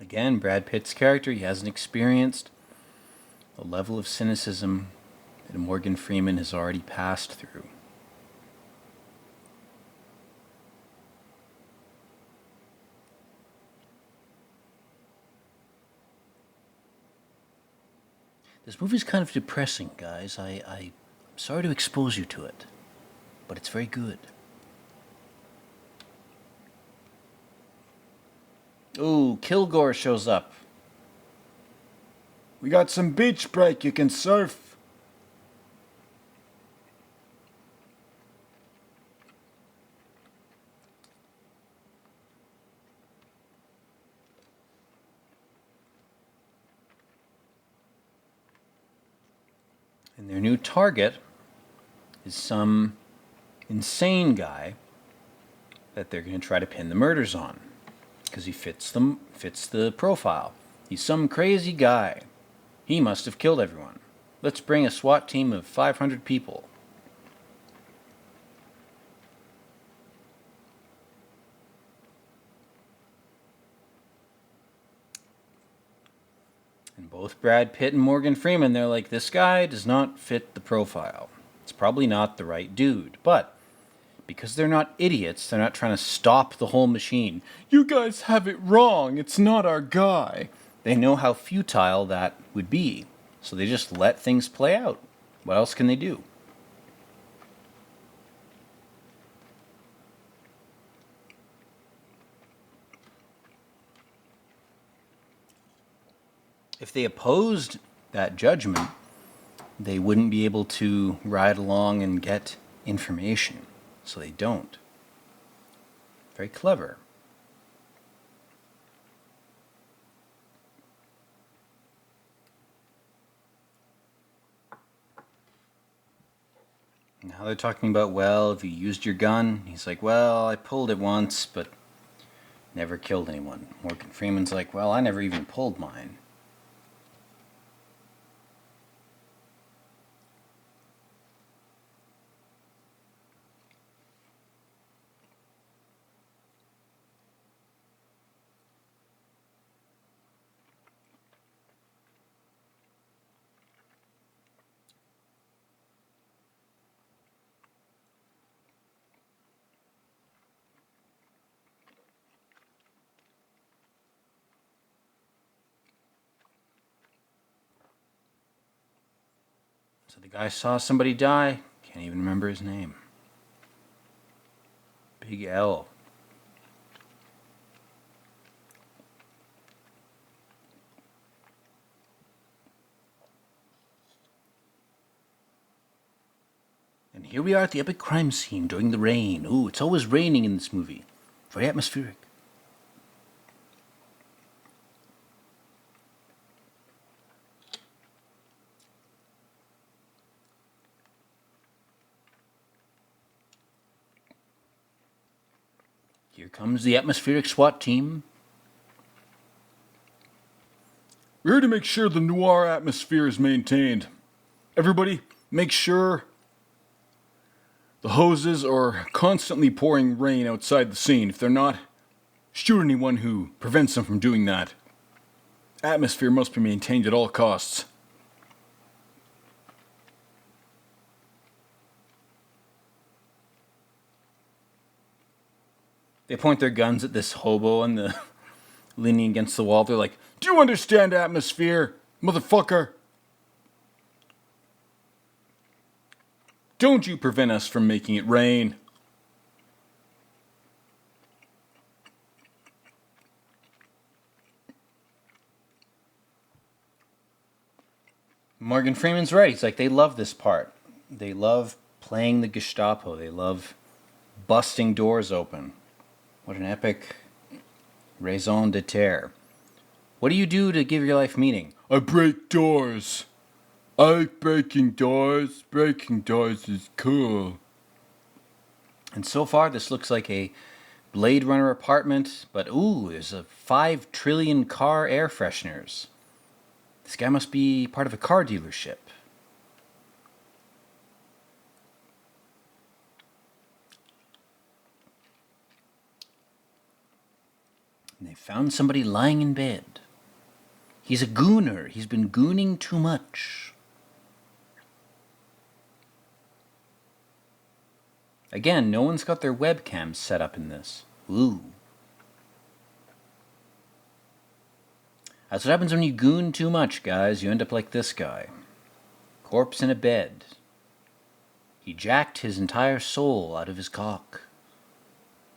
Again, Brad Pitt's character, he hasn't experienced the level of cynicism that Morgan Freeman has already passed through. This movie's kind of depressing, guys. I'm sorry to expose you to it, but it's very good. Ooh, Kilgore shows up. We got some beach break, you can surf. And their new target is some insane guy that they're going to try to pin the murders on. Because he fits the profile. He's some crazy guy. He must have killed everyone. Let's bring a SWAT team of 500 people. And both Brad Pitt and Morgan Freeman, they're like, this guy does not fit the profile. It's probably not the right dude. But because they're not idiots, they're not trying to stop the whole machine. You guys have it wrong, it's not our guy. They know how futile that would be. So they just let things play out. What else can they do? If they opposed that judgment, they wouldn't be able to ride along and get information. So they don't. Very clever. Now they're talking about, well, if you used your gun. He's like, well, I pulled it once, but never killed anyone. Morgan Freeman's like, well, I never even pulled mine. So the guy saw somebody die. Can't even remember his name. Big L. And here we are at the epic crime scene during the rain. Ooh, it's always raining in this movie. Very atmospheric. Here comes the atmospheric SWAT team. We're here to make sure the noir atmosphere is maintained. Everybody, make sure the hoses are constantly pouring rain outside the scene. If they're not, shoot anyone who prevents them from doing that. Atmosphere must be maintained at all costs. They point their guns at this hobo and the leaning against the wall. They're like, Do you understand atmosphere, motherfucker? Don't you prevent us from making it rain. Morgan Freeman's right. He's like, they love this part. They love playing the Gestapo. They love busting doors open. What an epic raison d'etre. What do you do to give your life meaning? I break doors. I like breaking doors. Breaking doors is cool. And so far, this looks like a Blade Runner apartment, but ooh, there's a 5 trillion car air fresheners. This guy must be part of a car dealership. And they found somebody lying in bed. He's a gooner. He's been gooning too much. Again, no one's got their webcams set up in this. Ooh. That's what happens when you goon too much, guys. You end up like this guy. Corpse in a bed. He jacked his entire soul out of his cock.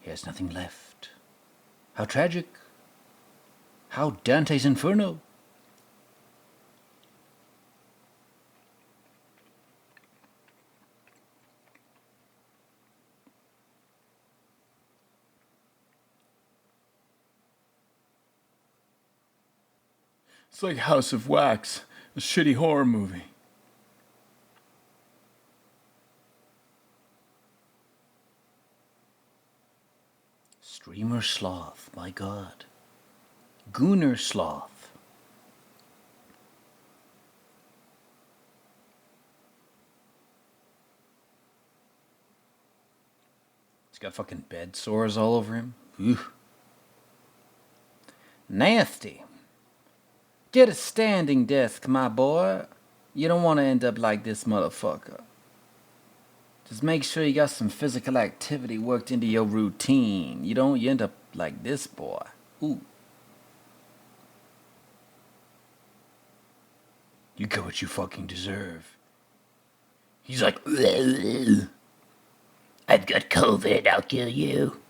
He has nothing left. How tragic. How Dante's Inferno. It's like House of Wax, a shitty horror movie. Streamer sloth, my god. Gooner sloth. He's got fucking bed sores all over him. Ooh. Nasty. Get a standing desk, my boy. You don't want to end up like this motherfucker. Just make sure you got some physical activity worked into your routine. You end up like this boy. Ooh. You get what you fucking deserve. He's like, I've got COVID, I'll kill you.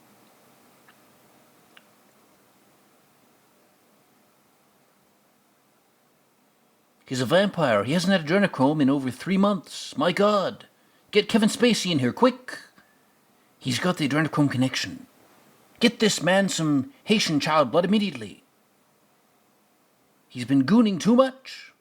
He's a vampire. He hasn't had adrenochrome in over 3 months. My god. Get Kevin Spacey in here, quick. He's got the adrenochrome connection. Get this man some Haitian child blood immediately. He's been gooning too much.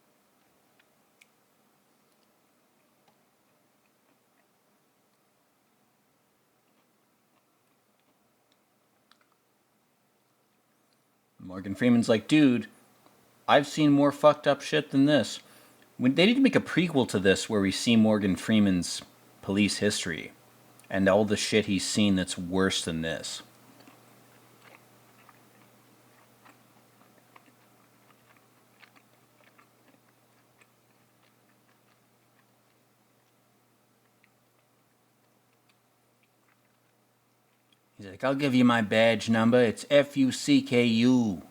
Morgan Freeman's like, dude, I've seen more fucked up shit than this. They need to make a prequel to this where we see Morgan Freeman's police history and all the shit he's seen that's worse than this. He's like, I'll give you my badge number. It's FUCKU.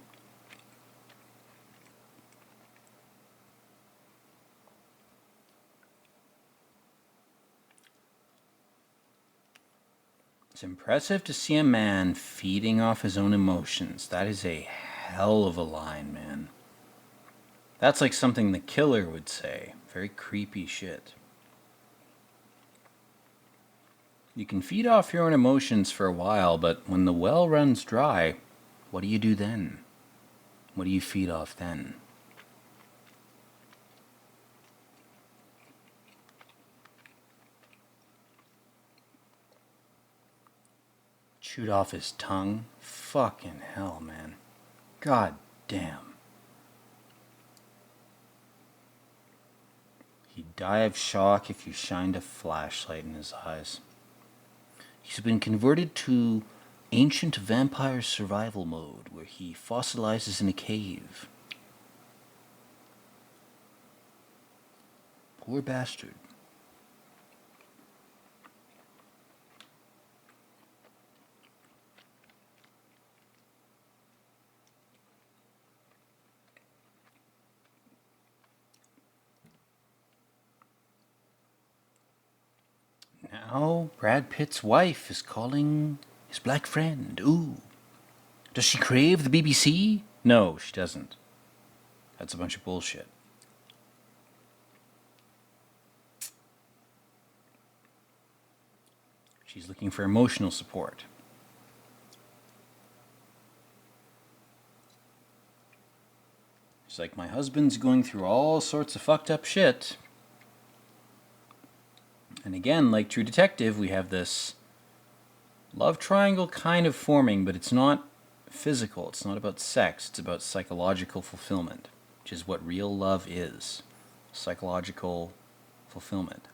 It's impressive to see a man feeding off his own emotions. That is a hell of a line, man. That's like something the killer would say. Very creepy shit. You can feed off your own emotions for a while, but when the well runs dry, what do you do then? What do you feed off then? Chewed off his tongue? Fucking hell, man. God damn. He'd die of shock if you shined a flashlight in his eyes. He's been converted to ancient vampire survival mode, where he fossilizes in a cave. Poor bastard. Now, Brad Pitt's wife is calling his black friend. Ooh. Does she crave the BBC? No, she doesn't. That's a bunch of bullshit. She's looking for emotional support. She's like, my husband's going through all sorts of fucked up shit. And again, like True Detective, we have this love triangle kind of forming, but it's not physical. It's not about sex. It's about psychological fulfillment, which is what real love is. Psychological fulfillment.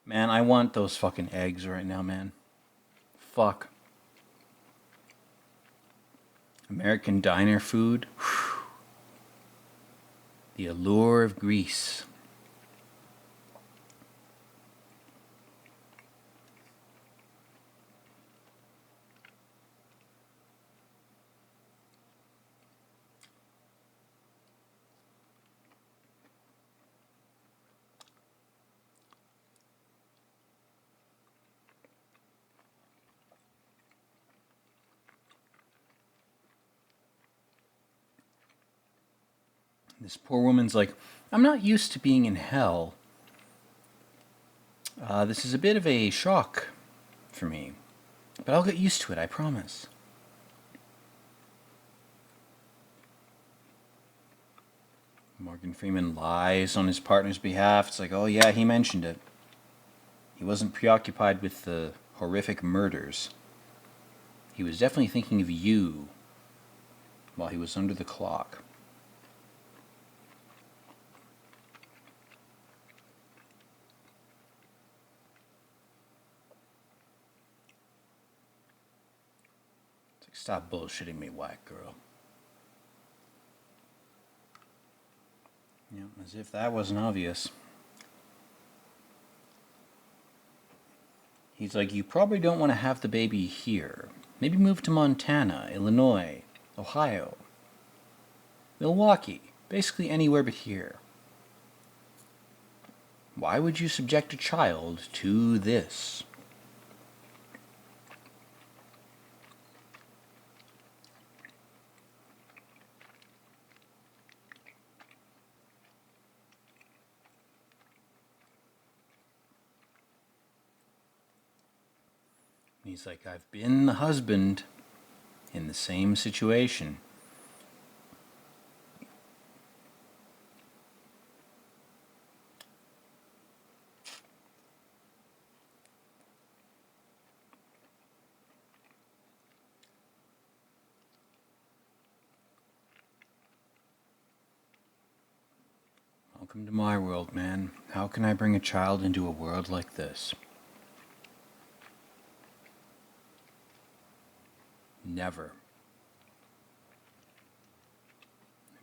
Man, I want those fucking eggs right now, man. Fuck. American diner food. Whew. The allure of grease. This poor woman's like, I'm not used to being in hell. This is a bit of a shock for me. But I'll get used to it, I promise. Morgan Freeman lies on his partner's behalf. It's like, oh yeah, he mentioned it. He wasn't preoccupied with the horrific murders. He was definitely thinking of you while he was under the clock. Stop bullshitting me, white girl. Yeah, as if that wasn't obvious. He's like, you probably don't want to have the baby here. Maybe move to Montana, Illinois, Ohio, Milwaukee, basically anywhere but here. Why would you subject a child to this? He's like, I've been the husband in the same situation. Welcome to my world, man. How can I bring a child into a world like this? Never.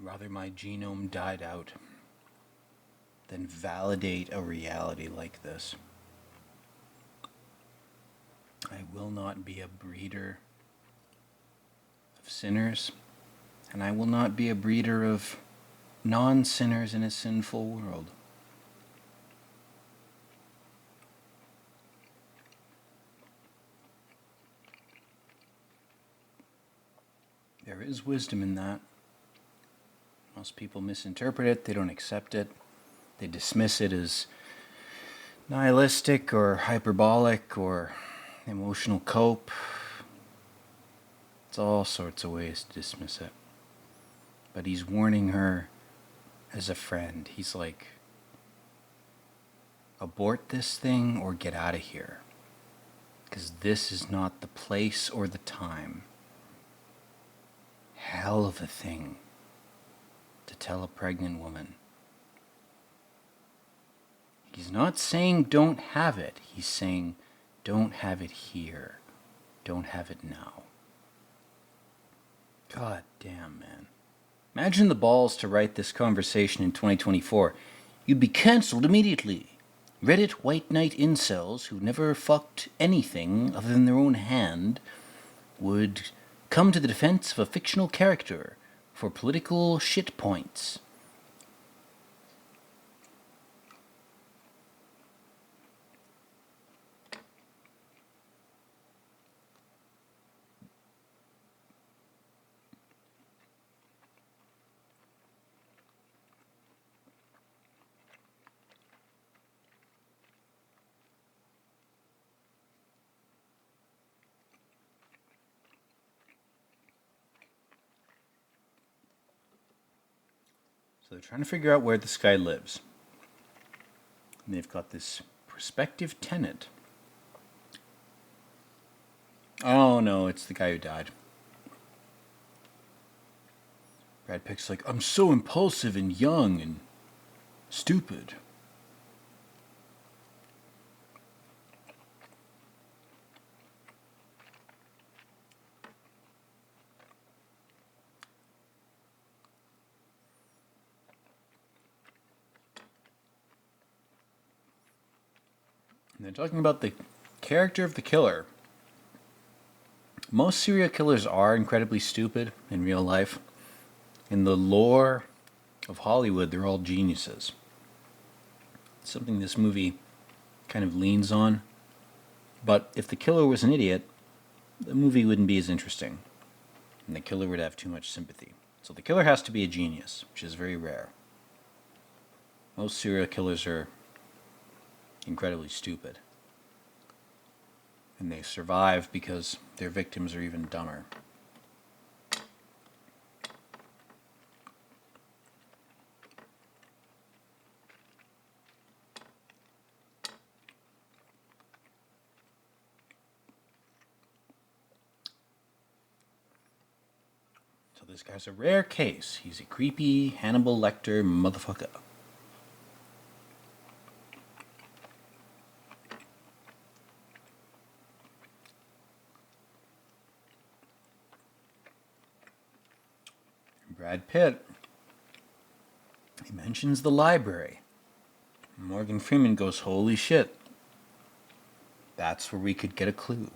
Rather my genome died out than validate a reality like this. I will not be a breeder of sinners, and I will not be a breeder of non-sinners in a sinful world. There is wisdom in that. Most people misinterpret it, they don't accept it, they dismiss it as nihilistic or hyperbolic or emotional cope. It's all sorts of ways to dismiss it. But he's warning her as a friend. He's like, abort this thing or get out of here. Because this is not the place or the time. Hell of a thing to tell a pregnant woman. He's not saying don't have it. He's saying don't have it here. Don't have it now. God damn, man. Imagine the balls to write this conversation in 2024. You'd be cancelled immediately. Reddit white knight incels who never fucked anything other than their own hand would come to the defense of a fictional character for political shit points. So they're trying to figure out where this guy lives. And they've got this prospective tenant. Oh no, it's the guy who died. Brad Pitt's like, I'm so impulsive and young and stupid. And they're talking about the character of the killer. Most serial killers are incredibly stupid in real life. In the lore of Hollywood, they're all geniuses. It's something this movie kind of leans on. But if the killer was an idiot, the movie wouldn't be as interesting. And the killer would have too much sympathy. So the killer has to be a genius, which is very rare. Most serial killers are incredibly stupid. And they survive because their victims are even dumber. So this guy's a rare case. He's a creepy Hannibal Lecter motherfucker. Brad Pitt, he mentions the library. Morgan Freeman goes, holy shit. That's where we could get a clue.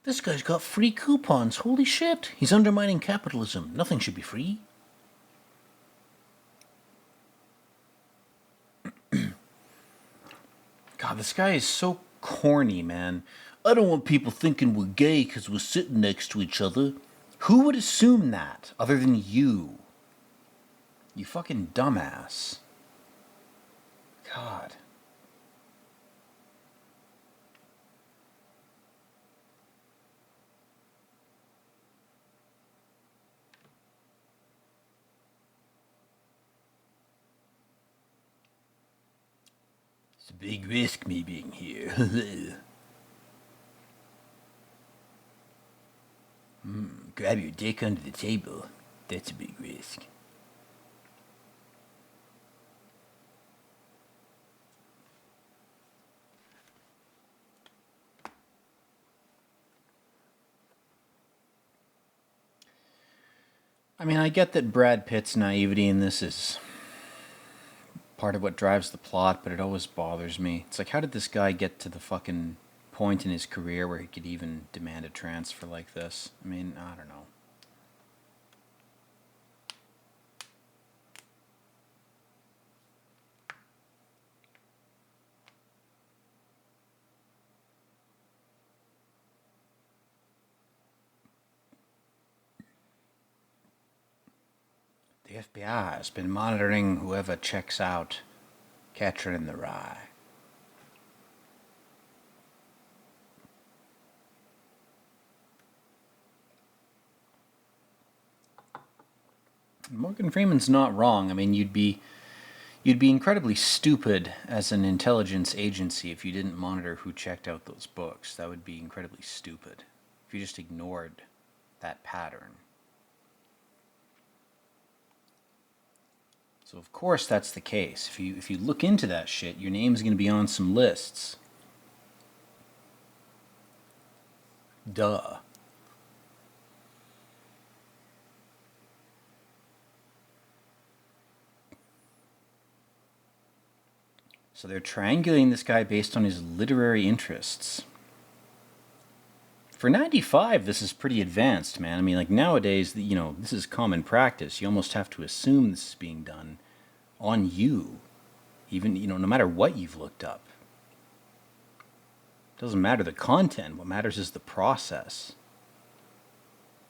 This guy's got free coupons. Holy shit. He's undermining capitalism. Nothing should be free. God, this guy is so corny, man. I don't want people thinking we're gay because we're sitting next to each other. Who would assume that other than you? You fucking dumbass. God. It's a big risk, me being here. Grab your dick under the table. That's a big risk. I mean, I get that Brad Pitt's naivety in this is part of what drives the plot, but it always bothers me. It's like, how did this guy get to the fucking point in his career where he could even demand a transfer like this? I mean, I don't know. The FBI has been monitoring whoever checks out Catcher in the Rye. Morgan Freeman's not wrong. I mean, you'd be incredibly stupid as an intelligence agency if you didn't monitor who checked out those books. That would be incredibly stupid if you just ignored that pattern. So of course that's the case. If you look into that shit, your name's going to be on some lists. Duh. So they're triangulating this guy based on his literary interests. For 95, this is pretty advanced, man. I mean, like nowadays, this is common practice. You almost have to assume this is being done on you, even, no matter what you've looked up. It doesn't matter the content. What matters is the process.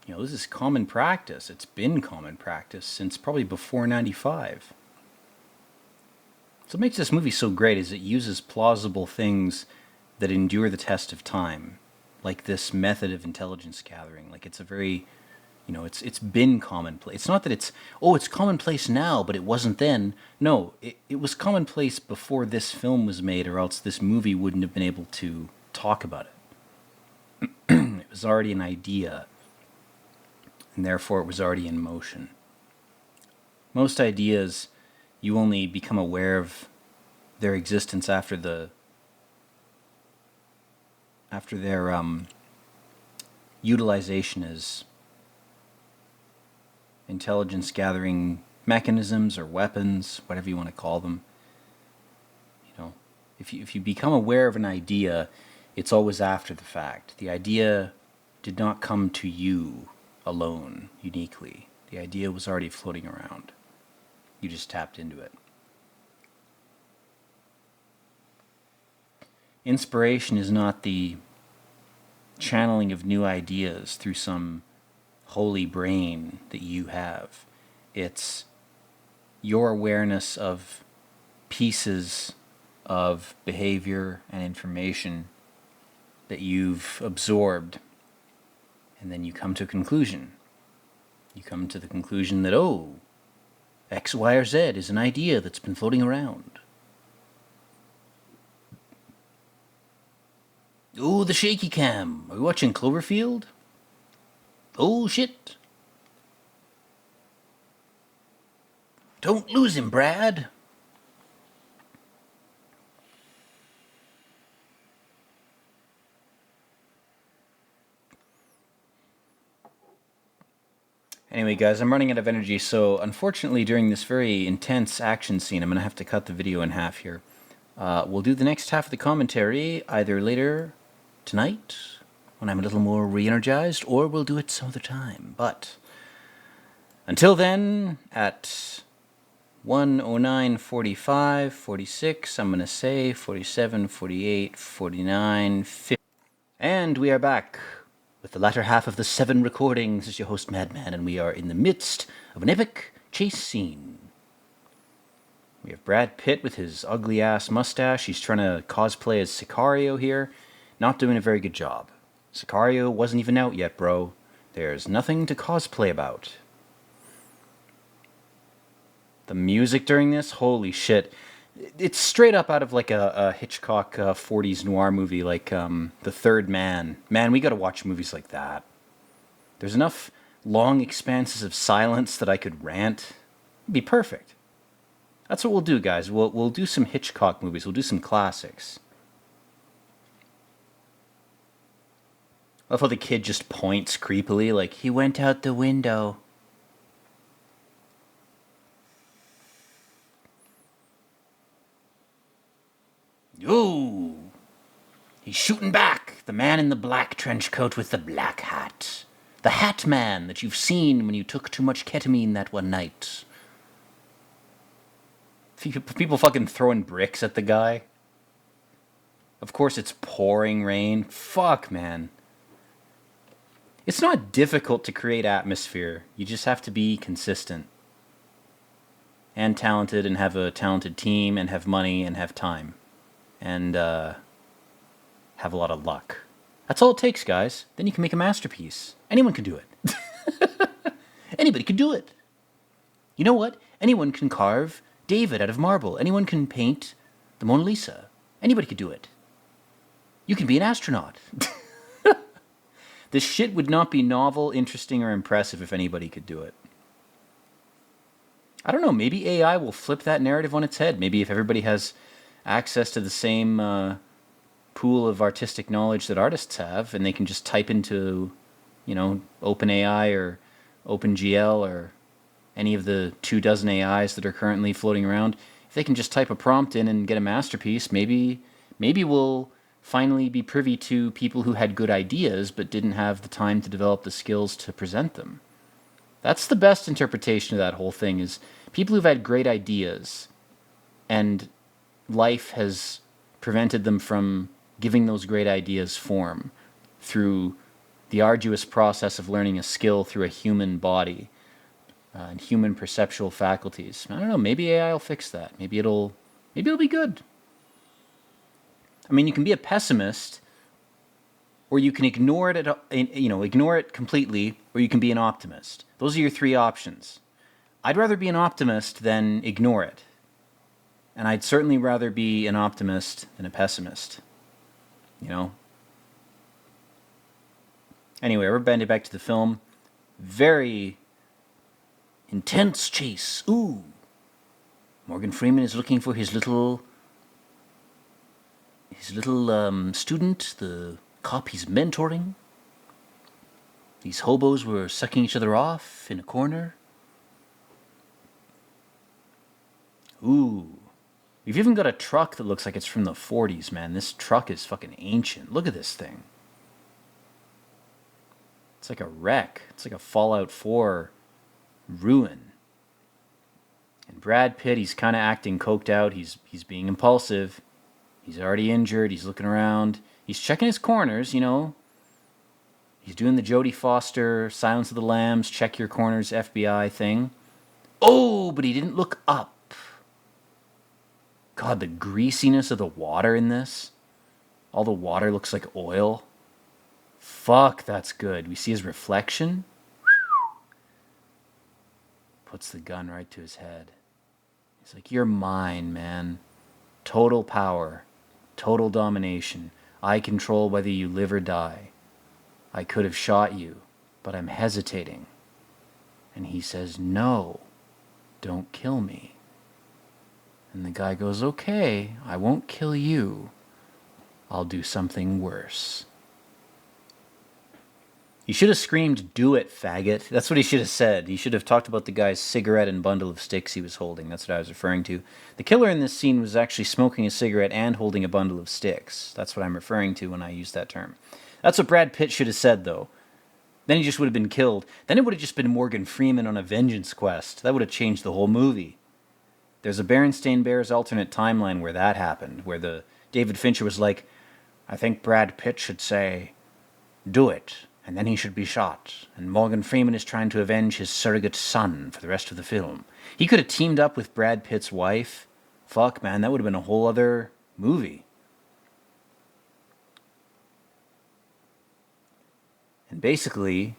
This is common practice. It's been common practice since probably before 95. So what makes this movie so great is it uses plausible things that endure the test of time, like this method of intelligence gathering. Like it's a very, it's been commonplace. It's not that it's commonplace now, but it wasn't then. No, it was commonplace before this film was made, or else this movie wouldn't have been able to talk about it. It was already an idea, and therefore it was already in motion. Most ideas, you only become aware of their existence after their utilization as intelligence gathering mechanisms or weapons, whatever you want to call them. If you become aware of an idea, it's always after the fact. The idea did not come to you alone, uniquely. The idea was already floating around. You just tapped into it. Inspiration is not the channeling of new ideas through some holy brain that you have. It's your awareness of pieces of behavior and information that you've absorbed, and then you come to a conclusion. You come to the conclusion that, X, Y, or Z is an idea that's been floating around. Oh, the shaky cam. Are we watching Cloverfield? Oh, shit. Don't lose him, Brad. Anyway, guys, I'm running out of energy, so unfortunately during this very intense action scene, I'm going to have to cut the video in half here. We'll do the next half of the commentary either later tonight, when I'm a little more re-energized, or we'll do it some other time. But until then, at 1:09:45, 46, I'm going to say 47, 48, 49, 50. And we are back with the latter half of the 7 recordings. This is your host, Madman, and we are in the midst of an epic chase scene. We have Brad Pitt with his ugly-ass mustache. He's trying to cosplay as Sicario here. Not doing a very good job. Sicario wasn't even out yet, bro. There's nothing to cosplay about. The music during this, holy shit. It's straight up out of like a Hitchcock 40s noir movie, like The Third Man. Man, we got to watch movies like that. There's enough long expanses of silence that I could rant. It'd be perfect. That's what we'll do, guys. We'll do some Hitchcock movies. We'll do some classics. I love how the kid just points creepily, like, he went out the window. Ooh! He's shooting back! The man in the black trench coat with the black hat. The hat man that you've seen when you took too much ketamine that one night. People fucking throwing bricks at the guy. Of course it's pouring rain. Fuck, man. It's not difficult to create atmosphere. You just have to be consistent. And talented, and have a talented team, and have money, and have time. And have a lot of luck. That's all it takes, guys. Then you can make a masterpiece. Anyone can do it. Anybody can do it. You know what? Anyone can carve David out of marble. Anyone can paint the Mona Lisa. Anybody could do it. You can be an astronaut. This shit would not be novel, interesting, or impressive if anybody could do it. I don't know, maybe AI will flip that narrative on its head. Maybe if everybody has access to the same pool of artistic knowledge that artists have, and they can just type into, OpenAI or OpenGL or any of the 24 AIs that are currently floating around, if they can just type a prompt in and get a masterpiece, maybe we'll finally be privy to people who had good ideas but didn't have the time to develop the skills to present them. That's the best interpretation of that whole thing, is people who've had great ideas and life has prevented them from giving those great ideas form through the arduous process of learning a skill through a human body and human perceptual faculties. I don't know, maybe AI will fix that. Maybe it'll be good. I mean, you can be a pessimist, or you can ignore it ignore it completely, or you can be an optimist. Those are your three options. I'd rather be an optimist than ignore it. And I'd certainly rather be an optimist than a pessimist. Anyway, we're bending back to the film. Very intense chase. Ooh. Morgan Freeman is looking for his little student, the cop he's mentoring. These hobos were sucking each other off in a corner. Ooh. We've even got a truck that looks like it's from the 40s, man. This truck is fucking ancient. Look at this thing. It's like a wreck. It's like a Fallout 4 ruin. And Brad Pitt, he's kind of acting coked out. He's being impulsive. He's already injured. He's looking around. He's checking his corners, He's doing the Jodie Foster, Silence of the Lambs, check your corners FBI thing. Oh, but he didn't look up. God, the greasiness of the water in this. All the water looks like oil. Fuck, that's good. We see his reflection. Puts the gun right to his head. He's like, you're mine, man. Total power. Total domination. I control whether you live or die. I could have shot you, but I'm hesitating. And he says, no, don't kill me. And the guy goes, okay, I won't kill you. I'll do something worse. He should have screamed, do it, faggot. That's what he should have said. He should have talked about the guy's cigarette and bundle of sticks he was holding. That's what I was referring to. The killer in this scene was actually smoking a cigarette and holding a bundle of sticks. That's what I'm referring to when I use that term. That's what Brad Pitt should have said, though. Then he just would have been killed. Then it would have just been Morgan Freeman on a vengeance quest. That would have changed the whole movie. There's a Berenstain Bears alternate timeline where that happened, where the David Fincher was like, I think Brad Pitt should say, do it, and then he should be shot. And Morgan Freeman is trying to avenge his surrogate son for the rest of the film. He could have teamed up with Brad Pitt's wife. Fuck, man, that would have been a whole other movie. And basically,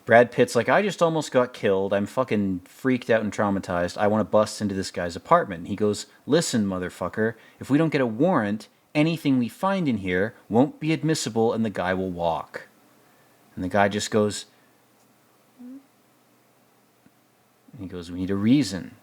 Brad Pitt's like, I just almost got killed. I'm fucking freaked out and traumatized. I want to bust into this guy's apartment. He goes, listen, motherfucker, if we don't get a warrant, anything we find in here won't be admissible and the guy will walk. And the guy just goes, and he goes, we need a reason.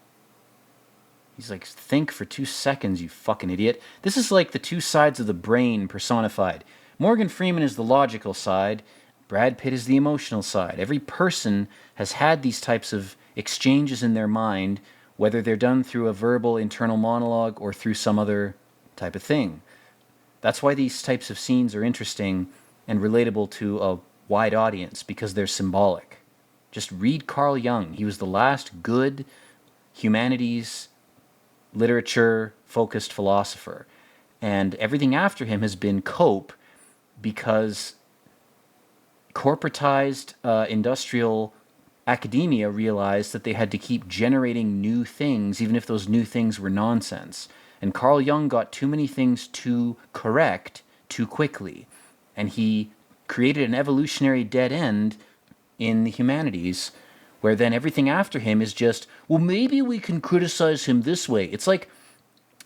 He's like, think for 2 seconds, you fucking idiot. This is like the two sides of the brain personified. Morgan Freeman is the logical side. Brad Pitt is the emotional side. Every person has had these types of exchanges in their mind, whether they're done through a verbal internal monologue or through some other type of thing. That's why these types of scenes are interesting and relatable to a wide audience, because they're symbolic. Just read Carl Jung. He was the last good humanities, literature-focused philosopher. And everything after him has been cope, because corporatized industrial academia realized that they had to keep generating new things, even if those new things were nonsense. And Carl Jung got too many things to correct too quickly. And he created an evolutionary dead end in the humanities, where then everything after him is just, well, maybe we can criticize him this way. It's like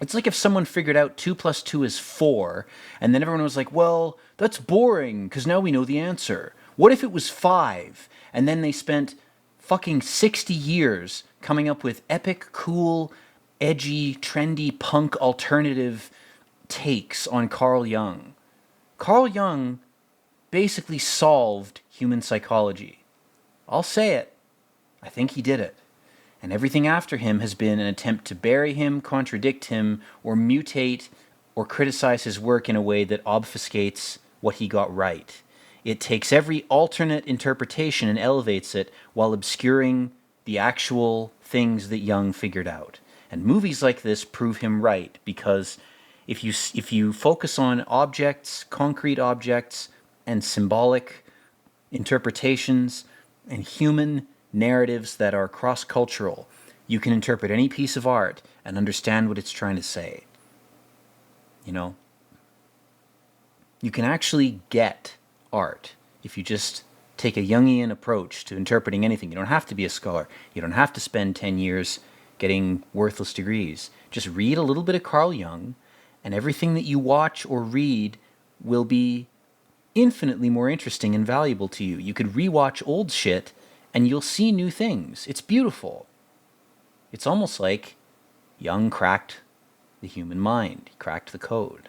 if someone figured out 2 + 2 is 4, and then everyone was like, well, that's boring, because now we know the answer. What if it was 5? And then they spent fucking 60 years coming up with epic, cool, edgy, trendy, punk alternative takes on Carl Jung. Carl Jung basically solved human psychology. I'll say it. I think he did it. And everything after him has been an attempt to bury him, contradict him, or mutate or criticize his work in a way that obfuscates what he got right. It takes every alternate interpretation and elevates it while obscuring the actual things that Jung figured out. And movies like this prove him right, because if you focus on objects, concrete objects, and symbolic interpretations, and human narratives that are cross-cultural, you can interpret any piece of art and understand what it's trying to say. You know? You can actually get art if you just take a Jungian approach to interpreting anything. You don't have to be a scholar. You don't have to spend 10 years getting worthless degrees. Just read a little bit of Carl Jung, and everything that you watch or read will be infinitely more interesting and valuable to you. You could rewatch old shit and you'll see new things. It's beautiful. It's almost like Jung cracked the human mind. He cracked the code.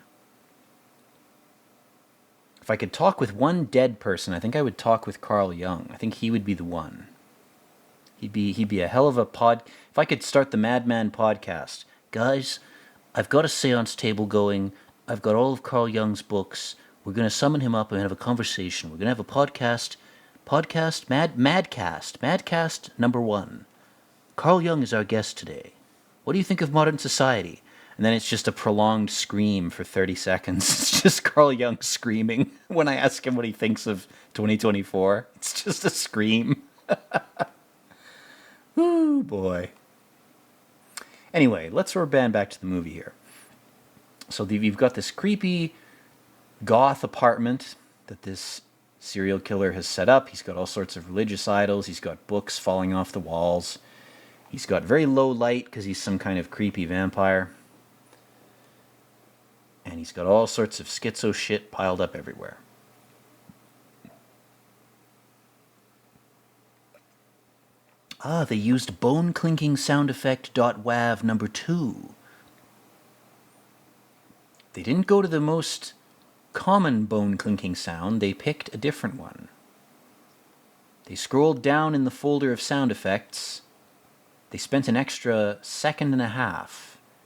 If I could talk with one dead person, I think I would talk with Carl Jung. I think he would be the one. He'd be a hell of a pod. If I could start the Madman podcast, guys, I've got a seance table going. I've got all of Carl Jung's books. We're going to summon him up and have a conversation. We're going to have a podcast, Madcast number 1. Carl Jung is our guest today. What do you think of modern society? And then it's just a prolonged scream for 30 seconds. It's just Carl Jung screaming when I ask him what he thinks of 2024. It's just a scream. Ooh, boy. Anyway, let's band back to the movie here. So you've got this creepy goth apartment that this serial killer has set up. He's got all sorts of religious idols. He's got books falling off the walls. He's got very low light because he's some kind of creepy vampire. And he's got all sorts of schizo shit piled up everywhere. They used bone clinking sound effect .wav number 2. They didn't go to the most common bone clinking sound. They picked a different one. They scrolled down in the folder of sound effects. They spent an extra 1.5 seconds,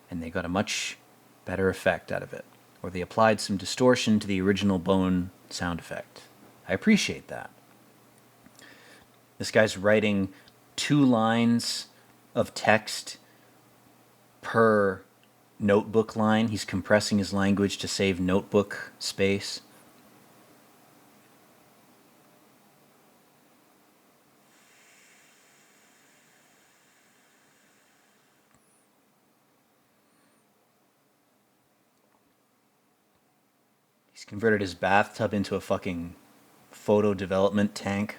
and they got a much better effect out of it. Or they applied some distortion to the original bone sound effect. I appreciate that. This guy's writing 2 lines of text per notebook line. He's compressing his language to save notebook space. He's converted his bathtub into a fucking photo development tank.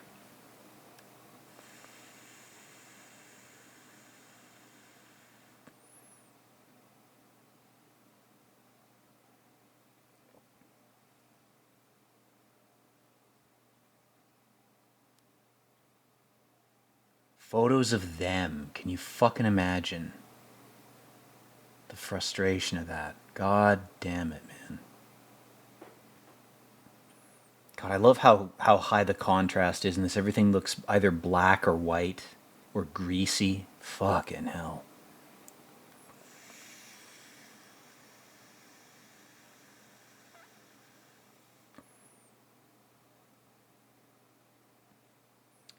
Photos of them. Can you fucking imagine the frustration of that? God damn it, man. God, I love how high the contrast is in this. Everything looks either black or white or greasy. Fucking hell.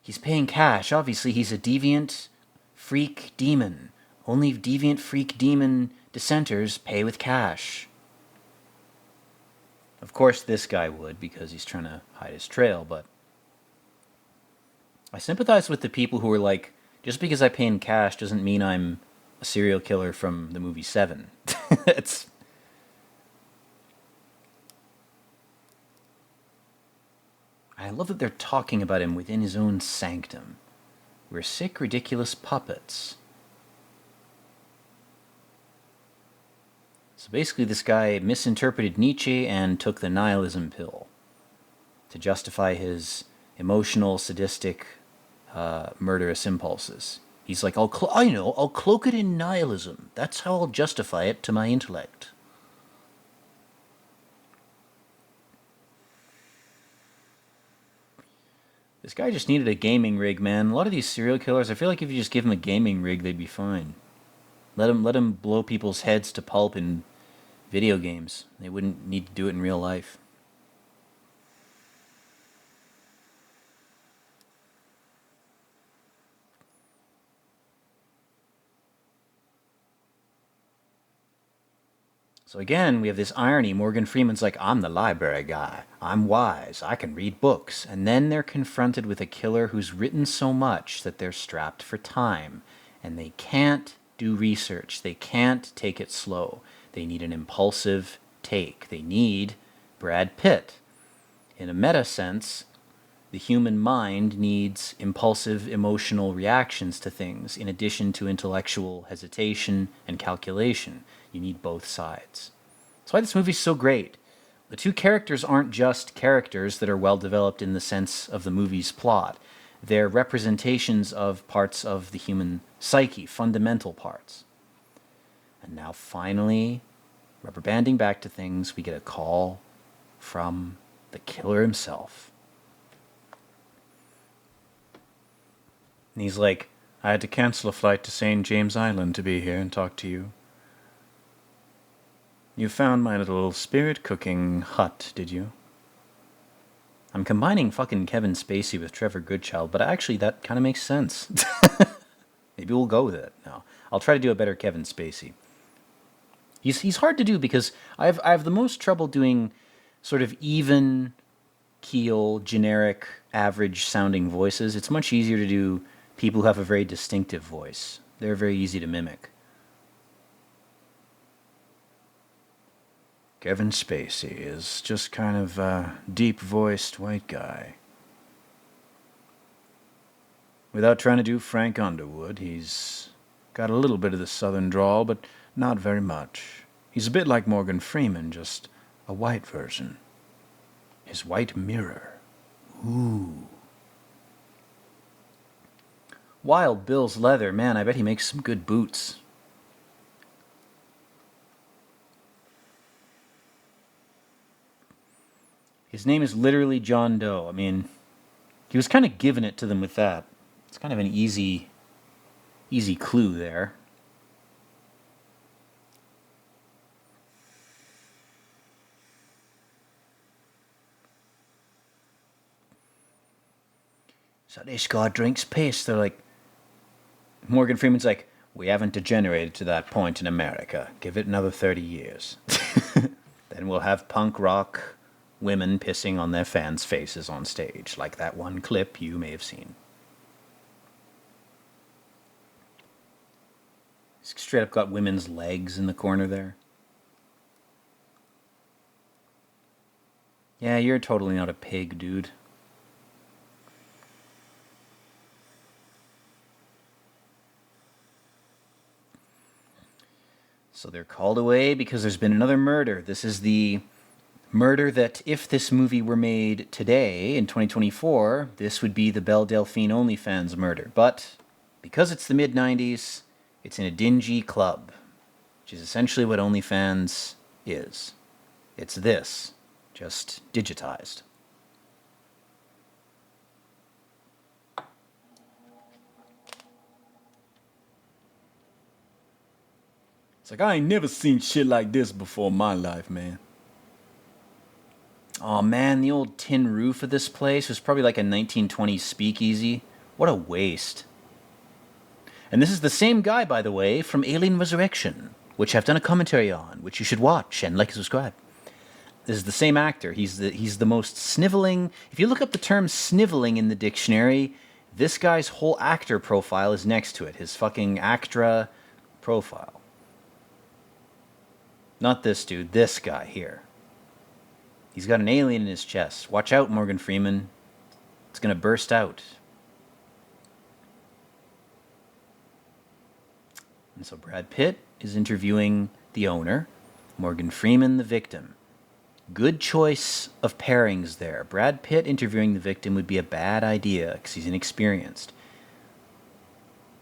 He's paying cash. Obviously, he's a deviant freak demon. Only deviant freak demon dissenters pay with cash. Of course, this guy would, because he's trying to hide his trail, but I sympathize with the people who are like, just because I pay in cash doesn't mean I'm a serial killer from the movie Seven. It's... I love that they're talking about him within his own sanctum. We're sick, ridiculous puppets. So basically this guy misinterpreted Nietzsche and took the nihilism pill to justify his emotional, sadistic, murderous impulses. He's like, I'll cloak it in nihilism. That's how I'll justify it to my intellect. This guy just needed a gaming rig, man. A lot of these serial killers, I feel like if you just give them a gaming rig, they'd be fine. Let him blow people's heads to pulp in video games. They wouldn't need to do it in real life. So again, we have this irony. Morgan Freeman's like, I'm the library guy. I'm wise. I can read books. And then they're confronted with a killer who's written so much that they're strapped for time. And they can't do research. They can't take it slow. They need an impulsive take. They need Brad Pitt. In a meta sense, the human mind needs impulsive emotional reactions to things in addition to intellectual hesitation and calculation. You need both sides. That's why this movie's so great. The two characters aren't just characters that are well developed in the sense of the movie's plot. They're representations of parts of the human psyche, fundamental parts. And now finally, rubber banding back to things, we get a call from the killer himself. And he's like, I had to cancel a flight to St. James Island to be here and talk to you. You found my little spirit cooking hut, did you? I'm combining fucking Kevin Spacey with Trevor Goodchild, but actually that kind of makes sense. Maybe we'll go with it. No, I'll try to do a better Kevin Spacey. He's hard to do because I have the most trouble doing sort of even keel, generic, average sounding voices. It's much easier to do people who have a very distinctive voice. They're very easy to mimic. Kevin Spacey is just kind of a deep-voiced white guy. Without trying to do Frank Underwood, he's got a little bit of the southern drawl, but not very much. He's a bit like Morgan Freeman, just a white version. His white mirror. Ooh. Wild Bill's leather. Man, I bet he makes some good boots. His name is literally John Doe. I mean, he was kind of giving it to them with that. It's kind of an easy clue there. So this guy drinks piss. They're like, Morgan Freeman's like, we haven't degenerated to that point in America. Give it another 30 years. Then we'll have punk rock women pissing on their fans' faces on stage, like that one clip you may have seen. Straight up got women's legs in the corner there. Yeah, you're totally not a pig, dude. So they're called away because there's been another murder. This is the murder that, if this movie were made today, in 2024, this would be the Belle Delphine OnlyFans murder. But because it's the mid-90s, it's in a dingy club, which is essentially what OnlyFans is. It's this, just digitized. It's like, I ain't never seen shit like this before in my life, man. Oh man, the old tin roof of this place was probably like a 1920s speakeasy. What a waste. And this is the same guy, by the way, from Alien Resurrection, which I've done a commentary on, which you should watch and like and subscribe. This is the same actor. He's the most sniveling. If you look up the term sniveling in the dictionary, this guy's whole actor profile is next to it. His fucking ACTRA profile. Not this dude, this guy here. He's got an alien in his chest. Watch out, Morgan Freeman. It's gonna burst out. And so Brad Pitt is interviewing the owner, Morgan Freeman the victim. Good choice of pairings there. Brad Pitt interviewing the victim would be a bad idea because he's inexperienced.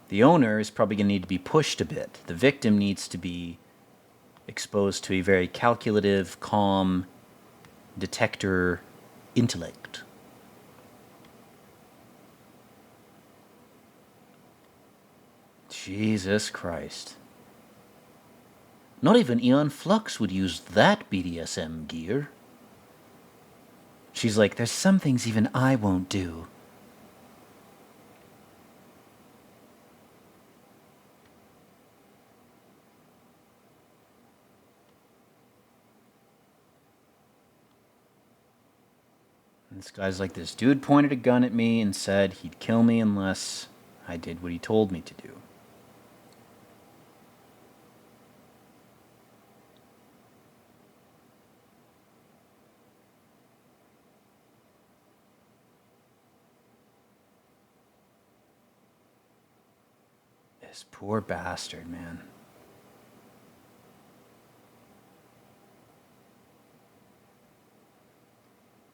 The owner is probably going to need to be pushed a bit. The victim needs to be exposed to a very calculative, calm detector intellect. Jesus Christ. Not even Aeon Flux would use that BDSM gear. She's like, there's some things even I won't do. And this guy's like, this dude pointed a gun at me and said he'd kill me unless I did what he told me to do. This poor bastard, man.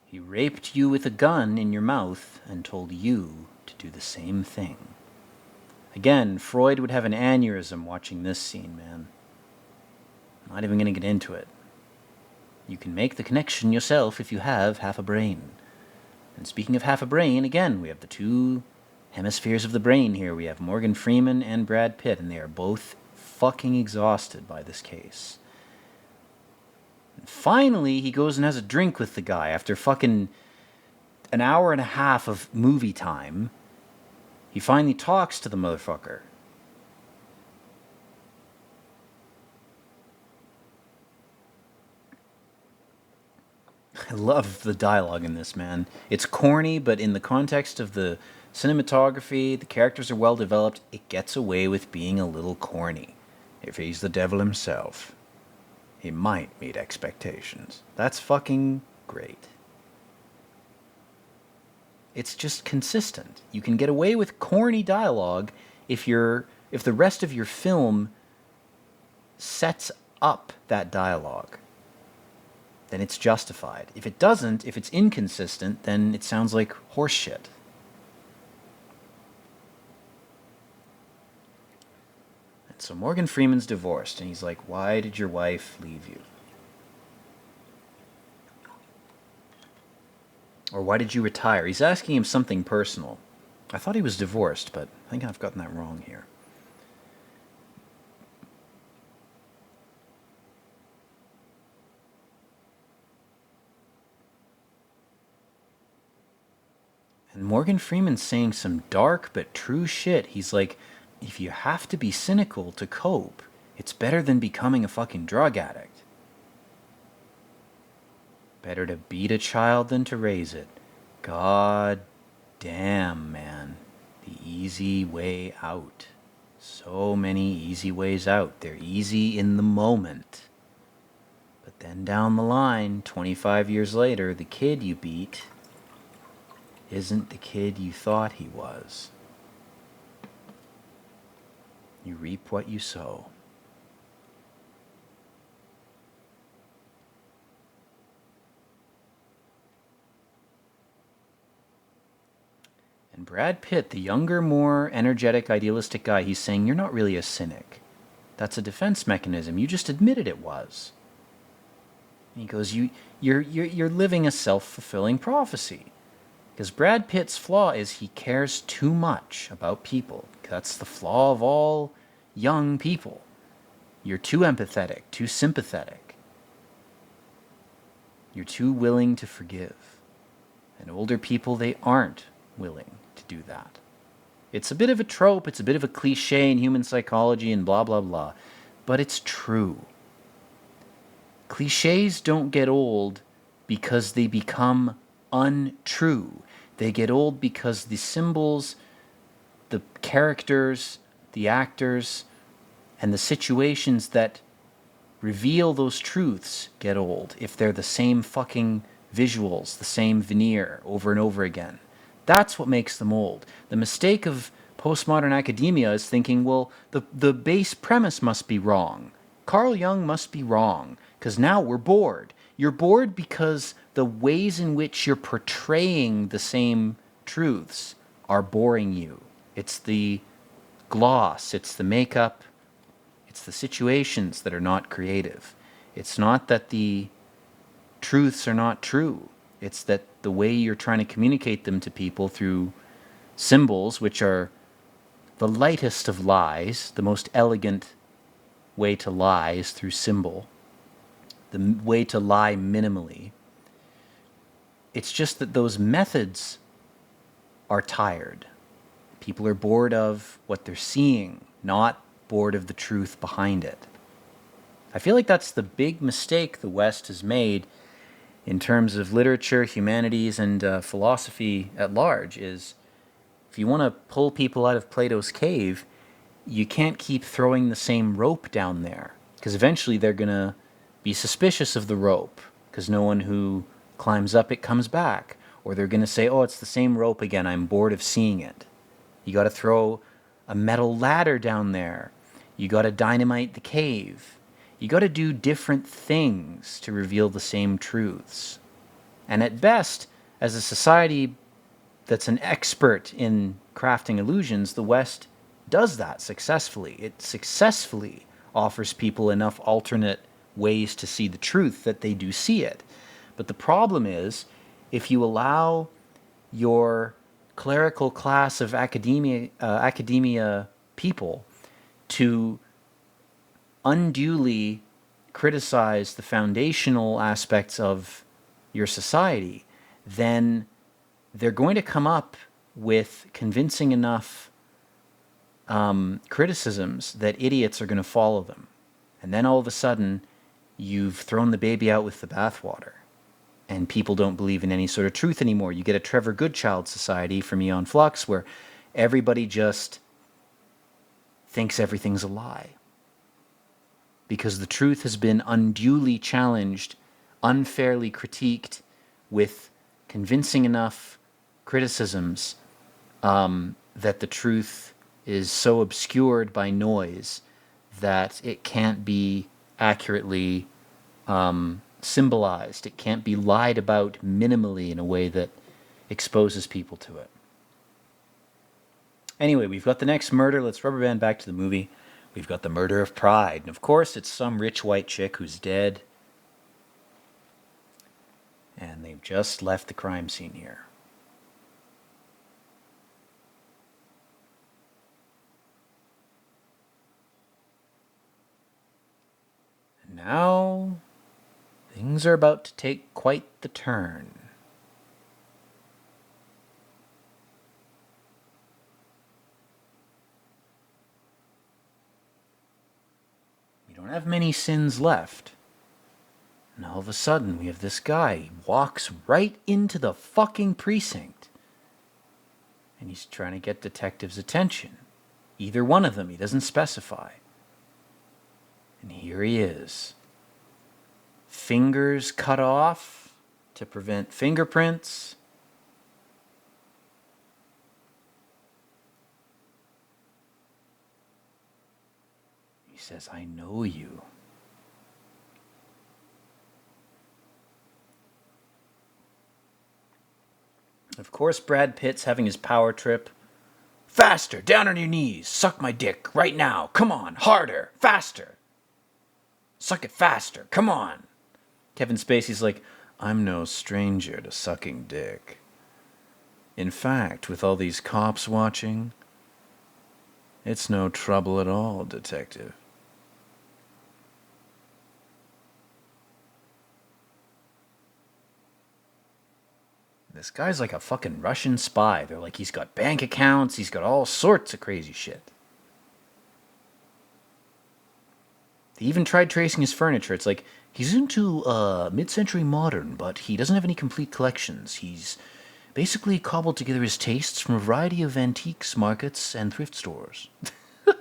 He raped you with a gun in your mouth and told you to do the same thing. Again, Freud would have an aneurysm watching this scene, man. I'm not even going to get into it. You can make the connection yourself if you have half a brain. And speaking of half a brain, again, we have the two hemispheres of the brain here. We have Morgan Freeman and Brad Pitt, and they are both fucking exhausted by this case. And finally, he goes and has a drink with the guy after fucking an hour and a half of movie time. He finally talks to the motherfucker. I love the dialogue in this, man. It's corny, but in the context of the cinematography, the characters are well developed, it gets away with being a little corny. If he's the devil himself, he might meet expectations. That's fucking great. It's just consistent. You can get away with corny dialogue if the rest of your film sets up that dialogue. Then it's justified. If it doesn't, if it's inconsistent, then it sounds like horse shit. And so Morgan Freeman's divorced, and he's like, why did your wife leave you? Or why did you retire? He's asking him something personal. I thought he was divorced, but I think I've gotten that wrong here. And Morgan Freeman's saying some dark but true shit. He's like, if you have to be cynical to cope, it's better than becoming a fucking drug addict. Better to beat a child than to raise it. God damn, man. The easy way out. So many easy ways out. They're easy in the moment. But then down the line, 25 years later, the kid you beat isn't the kid you thought he was. You reap what you sow. And And Brad Pitt, the younger, more energetic, idealistic guy, he's saying, you're not really a cynic. That's a defense mechanism. You just admitted it was. And he goes, you're living a self-fulfilling prophecy. Because Brad Pitt's flaw is he cares too much about people. That's the flaw of all young people. You're too empathetic, too sympathetic. You're too willing to forgive. And older people, they aren't willing to do that. It's a bit of a trope, it's a bit of a cliche in human psychology and blah, blah, blah. But it's true. Cliches don't get old because they become untrue. They get old because the symbols, the characters, the actors, and the situations that reveal those truths get old if they're the same fucking visuals, the same veneer over and over again. That's what makes them old. The mistake of postmodern academia is thinking, well, the base premise must be wrong. Carl Jung must be wrong, because now we're bored. You're bored because the ways in which you're portraying the same truths are boring you. It's the gloss, it's the makeup, it's the situations that are not creative. It's not that the truths are not true. It's that the way you're trying to communicate them to people through symbols, which are the lightest of lies, the most elegant way to lie is through symbol, the way to lie minimally. It's just that those methods are tired. People are bored of what they're seeing, not bored of the truth behind it. I feel like that's the big mistake the West has made in terms of literature, humanities, and philosophy at large, is if you want to pull people out of Plato's cave, you can't keep throwing the same rope down there, because eventually they're going to be suspicious of the rope, because no one who climbs up it comes back. Or they're going to say, oh, it's the same rope again, I'm bored of seeing it. You got to throw a metal ladder down there. You got to dynamite the cave. You got to do different things to reveal the same truths. And at best, as a society that's an expert in crafting illusions, the West does that successfully. It successfully offers people enough alternate ways to see the truth that they do see it. But the problem is, if you allow your clerical class of academia people to unduly criticize the foundational aspects of your society, then they're going to come up with convincing enough criticisms that idiots are going to follow them. And then all of a sudden, you've thrown the baby out with the bathwater. And people don't believe in any sort of truth anymore. You get a Trevor Goodchild society from Aeon Flux where everybody just thinks everything's a lie. Because the truth has been unduly challenged, unfairly critiqued, with convincing enough criticisms that the truth is so obscured by noise that it can't be accurately symbolized. It can't be lied about minimally in a way that exposes people to it. Anyway, we've got the next murder. Let's rubber band back to the movie. We've got the murder of Pride. And of course, it's some rich white chick who's dead. And they've just left the crime scene here. And now things are about to take quite the turn. We don't have many sins left. And all of a sudden, we have this guy. He walks right into the fucking precinct. And he's trying to get detectives' attention. Either one of them, he doesn't specify. And here he is. Fingers cut off to prevent fingerprints. He says, I know you. Of Of course, Brad Pitt's having his power trip. Faster, down on your knees, suck my dick, right now, come on, harder, faster. Suck it faster, come on. Kevin Spacey's like, I'm no stranger to sucking dick. In fact, with all these cops watching, it's no trouble at all, detective. This guy's like a fucking Russian spy. They're like, he's got bank accounts, he's got all sorts of crazy shit. They even tried tracing his furniture. It's like, he's into mid-century modern, but he doesn't have any complete collections. He's basically cobbled together his tastes from a variety of antiques markets and thrift stores. And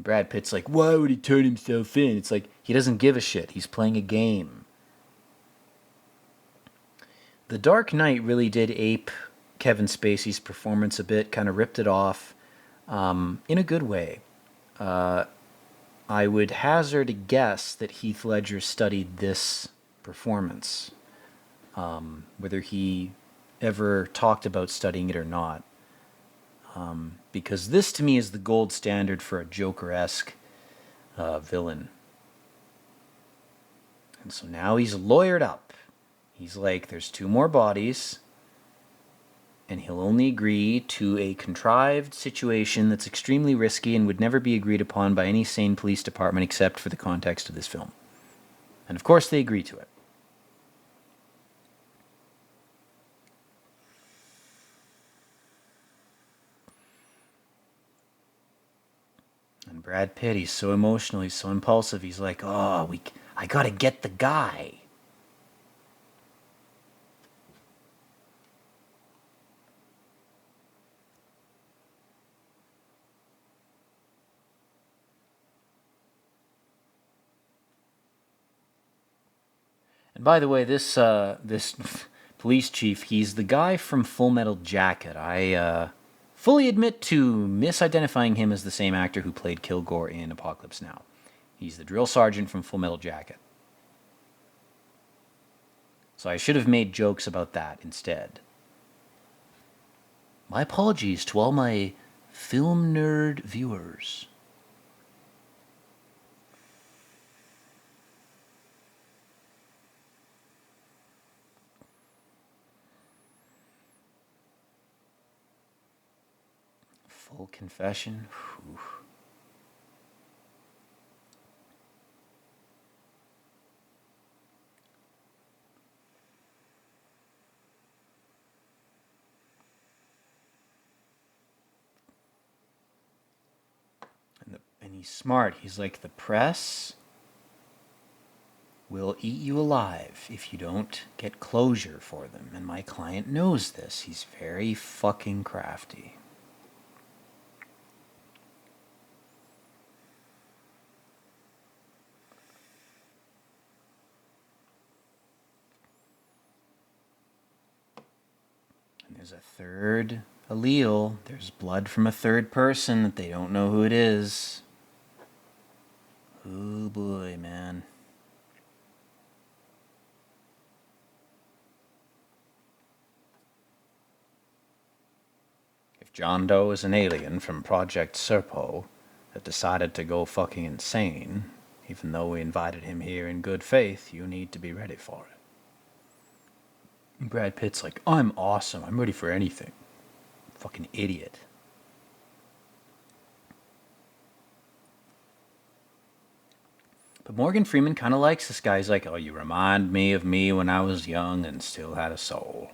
Brad Pitt's like, why would he turn himself in? It's like, he doesn't give a shit. He's playing a game. The Dark Knight really did ape Kevin Spacey's performance a bit, kind of ripped it off in a good way. I would hazard a guess that Heath Ledger studied this performance, whether he ever talked about studying it or not. Because this, to me, is the gold standard for a Joker-esque villain. And so now he's lawyered up. He's like, there's 2 more bodies, and he'll only agree to a contrived situation that's extremely risky and would never be agreed upon by any sane police department except for the context of this film. And of course they agree to it. And Brad Pitt, he's so emotional, he's so impulsive, he's like, oh, I gotta get the guy. And by the way, this police chief, he's the guy from Full Metal Jacket. I fully admit to misidentifying him as the same actor who played Kilgore in Apocalypse Now. He's the drill sergeant from Full Metal Jacket. So I should have made jokes about that instead. My apologies to all my film nerd viewers. Full confession. Whew. And he's smart. He's like, the press will eat you alive if you don't get closure for them. And my client knows this. He's very fucking crafty. There's a third allele. There's blood from a third person that they don't know who it is. Oh boy, man. If John Doe is an alien from Project Serpo that decided to go fucking insane, even though we invited him here in good faith, you need to be ready for it. Brad Pitt's like, I'm awesome. I'm ready for anything. Fucking idiot. But Morgan Freeman kind of likes this guy. He's like, oh, you remind me of me when I was young and still had a soul.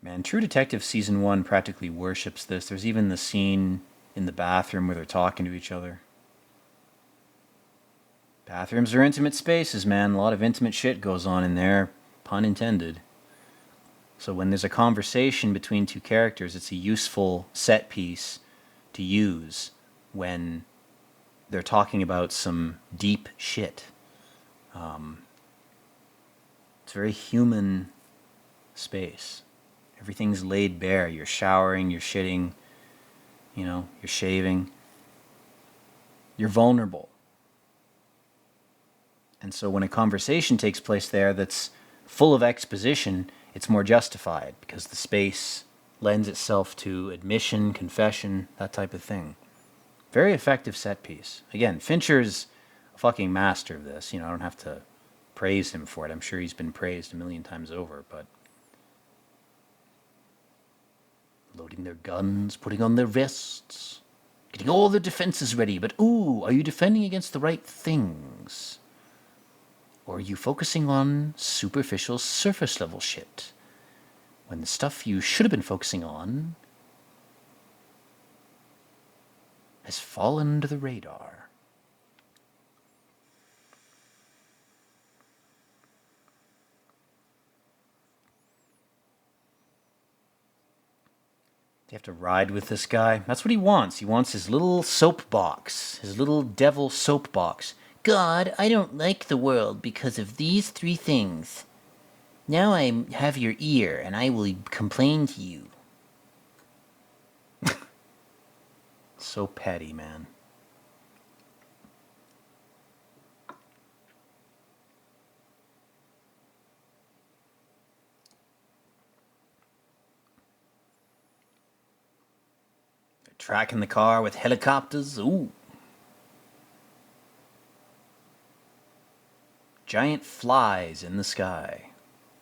Man, True Detective Season 1 practically worships this. There's even the scene in the bathroom where they're talking to each other. Bathrooms are intimate spaces, man. A lot of intimate shit goes on in there, pun intended. So when there's a conversation between 2 characters, it's a useful set piece to use when they're talking about some deep shit. It's a very human space. Everything's laid bare. You're showering, you're shitting. you know, you're shaving. You're vulnerable. And so when a conversation takes place there that's full of exposition, it's more justified because the space lends itself to admission, confession, that type of thing. Very effective set piece. Again, Fincher's a fucking master of this. You know, I don't have to praise him for it. I'm sure he's been praised a million times over, but loading their guns, putting on their vests, getting all their defenses ready, but ooh, are you defending against the right things? Or are you focusing on superficial surface level shit when the stuff you should have been focusing on has fallen under the radar? Do you have to ride with this guy? That's what he wants. He wants his little soapbox, his little devil soapbox. God, I don't like the world because of these 3 things. Now I have your ear, and I will complain to you. So petty, man. They're tracking the car with helicopters. Ooh. Giant flies in the sky.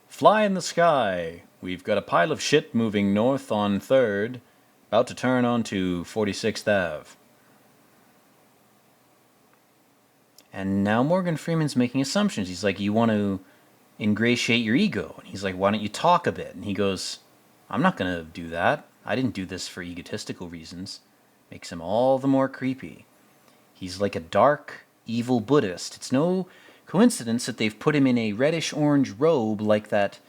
Fly in the sky. We've got a pile of shit moving north on 3rd, about to turn onto 46th Ave. And now Morgan Freeman's making assumptions. He's like, you want to ingratiate your ego. And he's like, why don't you talk a bit? And he goes, I'm not going to do that. I didn't do this for egotistical reasons. Makes him all the more creepy. He's like a dark, evil Buddhist. It's no coincidence that they've put him in a reddish-orange robe like that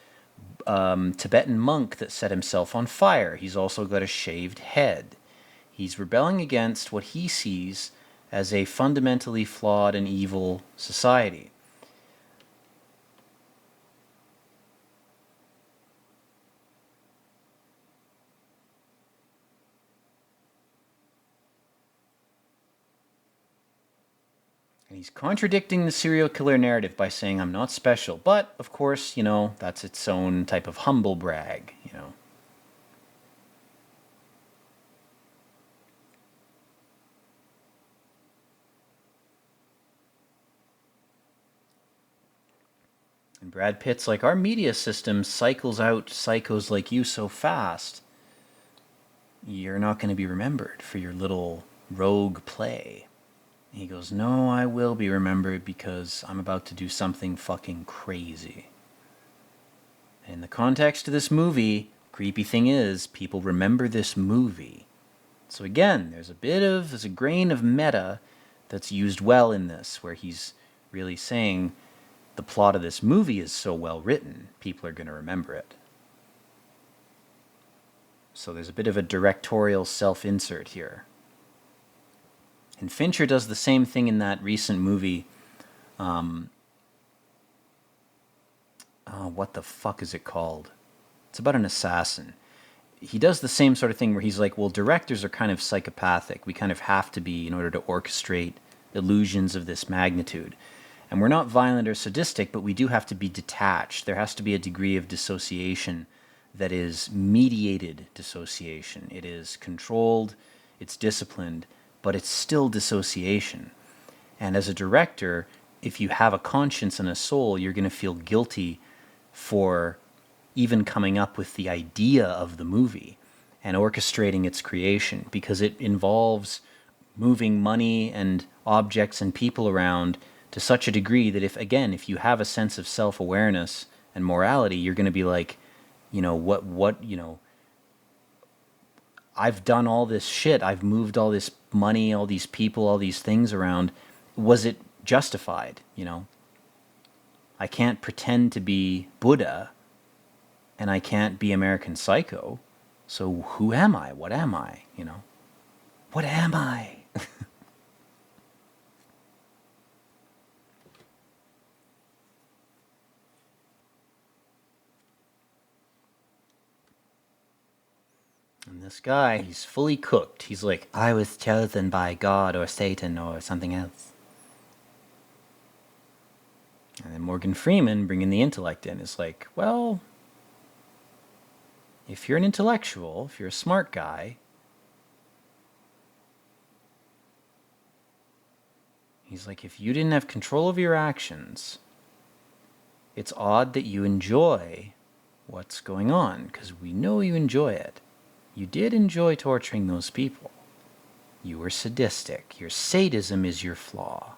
Tibetan monk that set himself on fire. He's also got a shaved head. He's rebelling against what he sees as a fundamentally flawed and evil society. And he's contradicting the serial killer narrative by saying, I'm not special. But, of course, you know, that's its own type of humble brag, you know. And Brad Pitt's like, our media system cycles out psychos like you so fast, you're not going to be remembered for your little rogue play. And he goes, no, I will be remembered because I'm about to do something fucking crazy. And in the context of this movie, creepy thing is, people remember this movie. So again, there's a grain of meta that's used well in this, where he's really saying the plot of this movie is so well written, people are going to remember it. So there's a bit of a directorial self-insert here. And Fincher does the same thing in that recent movie. What the fuck is it called? It's about an assassin. He does the same sort of thing where he's like, well, directors are kind of psychopathic. We kind of have to be in order to orchestrate illusions of this magnitude. And we're not violent or sadistic, but we do have to be detached. There has to be a degree of dissociation that is mediated dissociation. It is controlled, it's disciplined, but it's still dissociation. And as a director, if you have a conscience and a soul, you're going to feel guilty for even coming up with the idea of the movie and orchestrating its creation, because it involves moving money and objects and people around to such a degree that if you have a sense of self-awareness and morality, you're going to be like, you know, I've done all this shit. I've moved all this money, all these people, all these things around. Was it justified? You know, I can't pretend to be Buddha and I can't be American Psycho. So who am I? What am I? You know, what am I? And this guy, he's fully cooked. He's like, I was chosen by God or Satan or something else. And then Morgan Freeman, bringing the intellect in, is like, well, if you're an intellectual, if you're a smart guy, he's like, if you didn't have control of your actions, it's odd that you enjoy what's going on, because we know you enjoy it. You did enjoy torturing those people. You were sadistic. Your sadism is your flaw.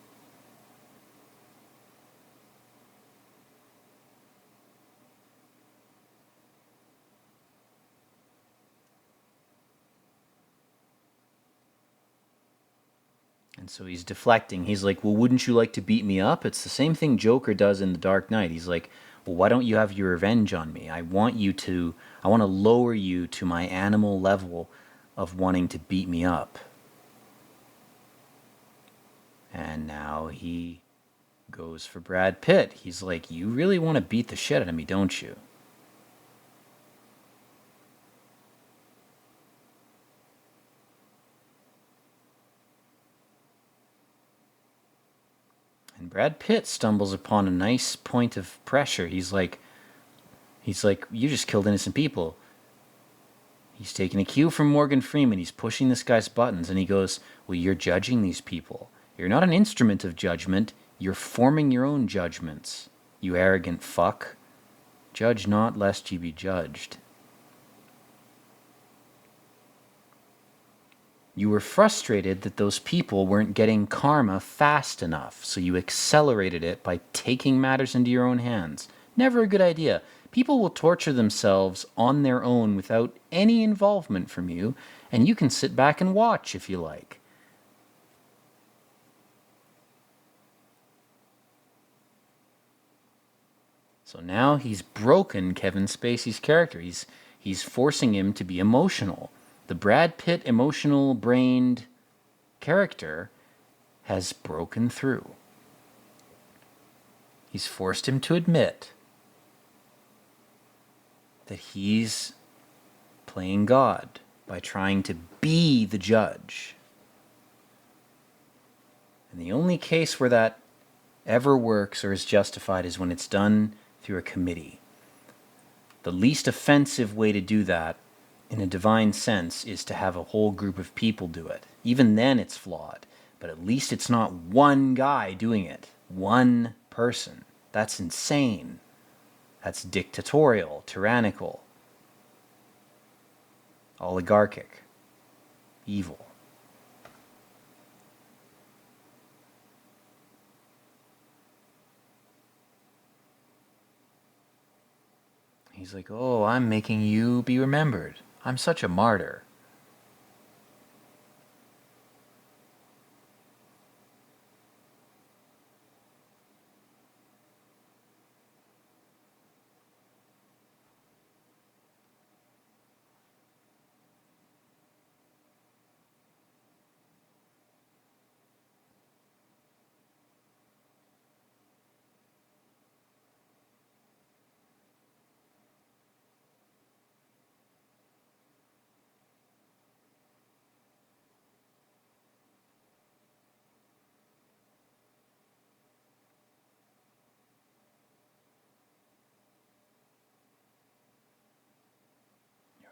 And so he's deflecting. He's like, well, wouldn't you like to beat me up? It's the same thing Joker does in The Dark Knight. He's like, well, why don't you have your revenge on me? I want to lower you to my animal level of wanting to beat me up. And now he goes for Brad Pitt. He's like, you really want to beat the shit out of me, don't you? And Brad Pitt stumbles upon a nice point of pressure. He's like, you just killed innocent people. He's taking a cue from Morgan Freeman. He's pushing this guy's buttons, and he goes, well, you're judging these people. You're not an instrument of judgment. You're forming your own judgments, you arrogant fuck. Judge not, lest ye be judged. You were frustrated that those people weren't getting karma fast enough, so you accelerated it by taking matters into your own hands. Never a good idea. People will torture themselves on their own without any involvement from you, and you can sit back and watch if you like. So now he's broken Kevin Spacey's character. He's forcing him to be emotional. The Brad Pitt emotional-brained character has broken through. He's forced him to admit that he's playing God by trying to be the judge. And the only case where that ever works or is justified is when it's done through a committee. The least offensive way to do that in a divine sense is to have a whole group of people do it. Even then it's flawed, but at least it's not one guy doing it. One person. That's insane. That's dictatorial, tyrannical, oligarchic, evil. He's like, oh, I'm making you be remembered. I'm such a martyr.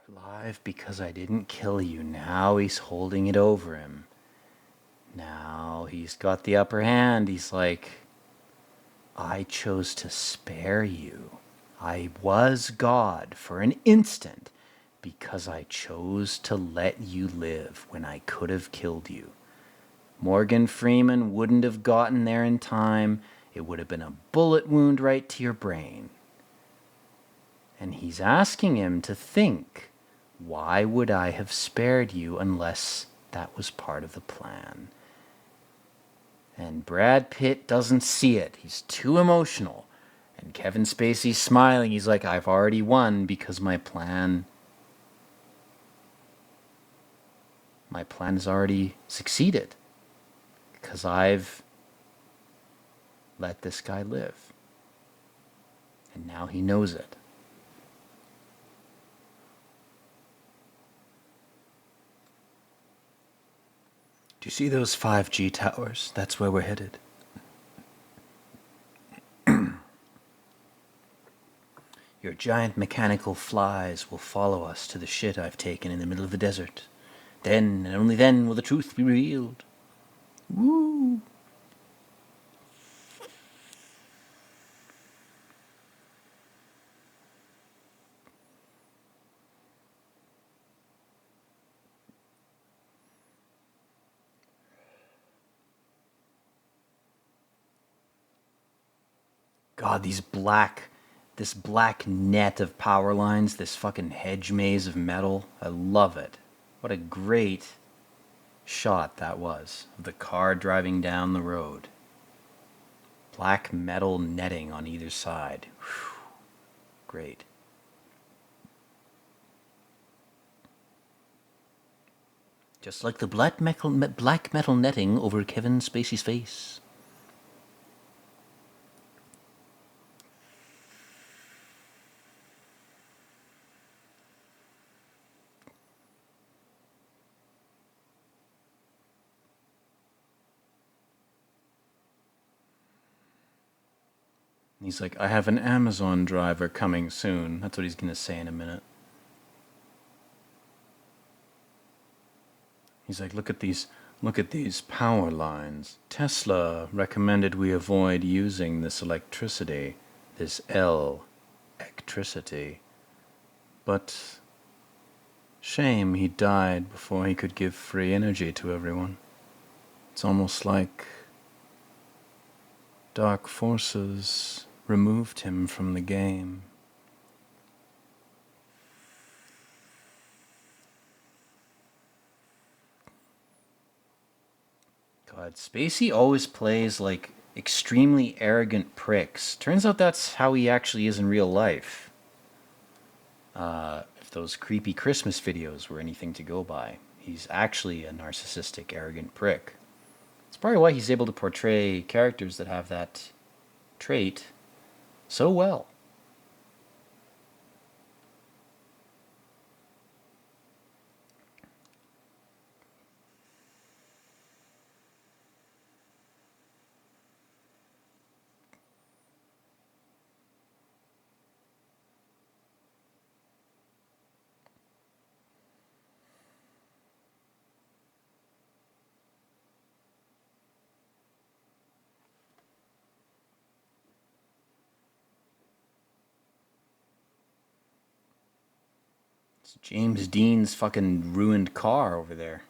Alive because I didn't kill you. Now he's holding it over him. Now he's got the upper hand. He's like, I chose to spare you. I was God for an instant because I chose to let you live when I could have killed you. Morgan Freeman wouldn't have gotten there in time. It would have been a bullet wound right to your brain. And he's asking him to think, why would I have spared you unless that was part of the plan? And Brad Pitt doesn't see it. He's too emotional. And Kevin Spacey's smiling. He's like, I've already won because my plan has already succeeded. Because I've let this guy live. And now he knows it. you see those 5G towers? That's where we're headed. Your giant mechanical flies will follow us to the shit I've taken in the middle of the desert. Then, and only then, will the truth be revealed. Woo! God, this black net of power lines, this fucking hedge maze of metal, I love it. What a great shot that was, of the car driving down the road. Black metal netting on either side. Whew. Great. Just like the black metal netting over Kevin Spacey's face. He's like, I have an Amazon driver coming soon. That's what he's going to say in a minute. He's like, look at these power lines. Tesla recommended we avoid using this electricity, this electricity. But shame he died before he could give free energy to everyone. It's almost like dark forces removed him from the game. God, Spacey always plays like extremely arrogant pricks. Turns out that's how he actually is in real life. If those creepy Christmas videos were anything to go by, he's actually a narcissistic, arrogant prick. It's probably why he's able to portray characters that have that trait so well. It's James Dean's fucking ruined car over there.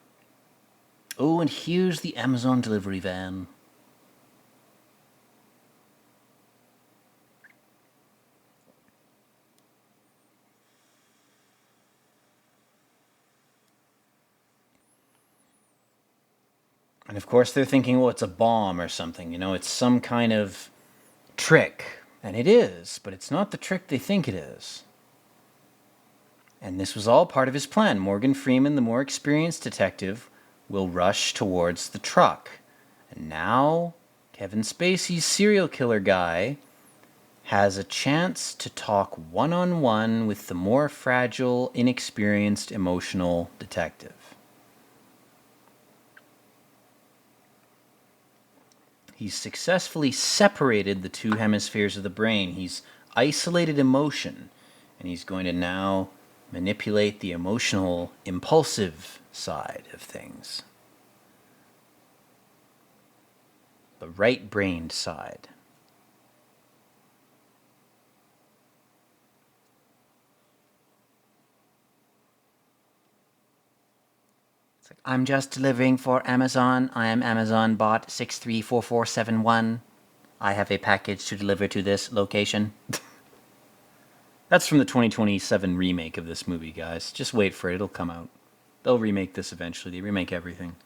Oh, and here's the Amazon delivery van. And of course they're thinking, well, it's a bomb or something, you know, it's some kind of trick. And it is, but it's not the trick they think it is. And this was all part of his plan. Morgan Freeman, the more experienced detective, will rush towards the truck. And now Kevin Spacey's serial killer guy has a chance to talk one-on-one with the more fragile, inexperienced, emotional detective. He's successfully separated the two hemispheres of the brain. He's isolated emotion, and he's going to now manipulate the emotional, impulsive side of things. The right-brained side. It's like, I'm just delivering for Amazon. I am Amazon bot 634471. I have a package to deliver to this location. That's from the 2027 remake of this movie, guys. Just wait for it. It'll come out. They'll remake this eventually. They remake everything.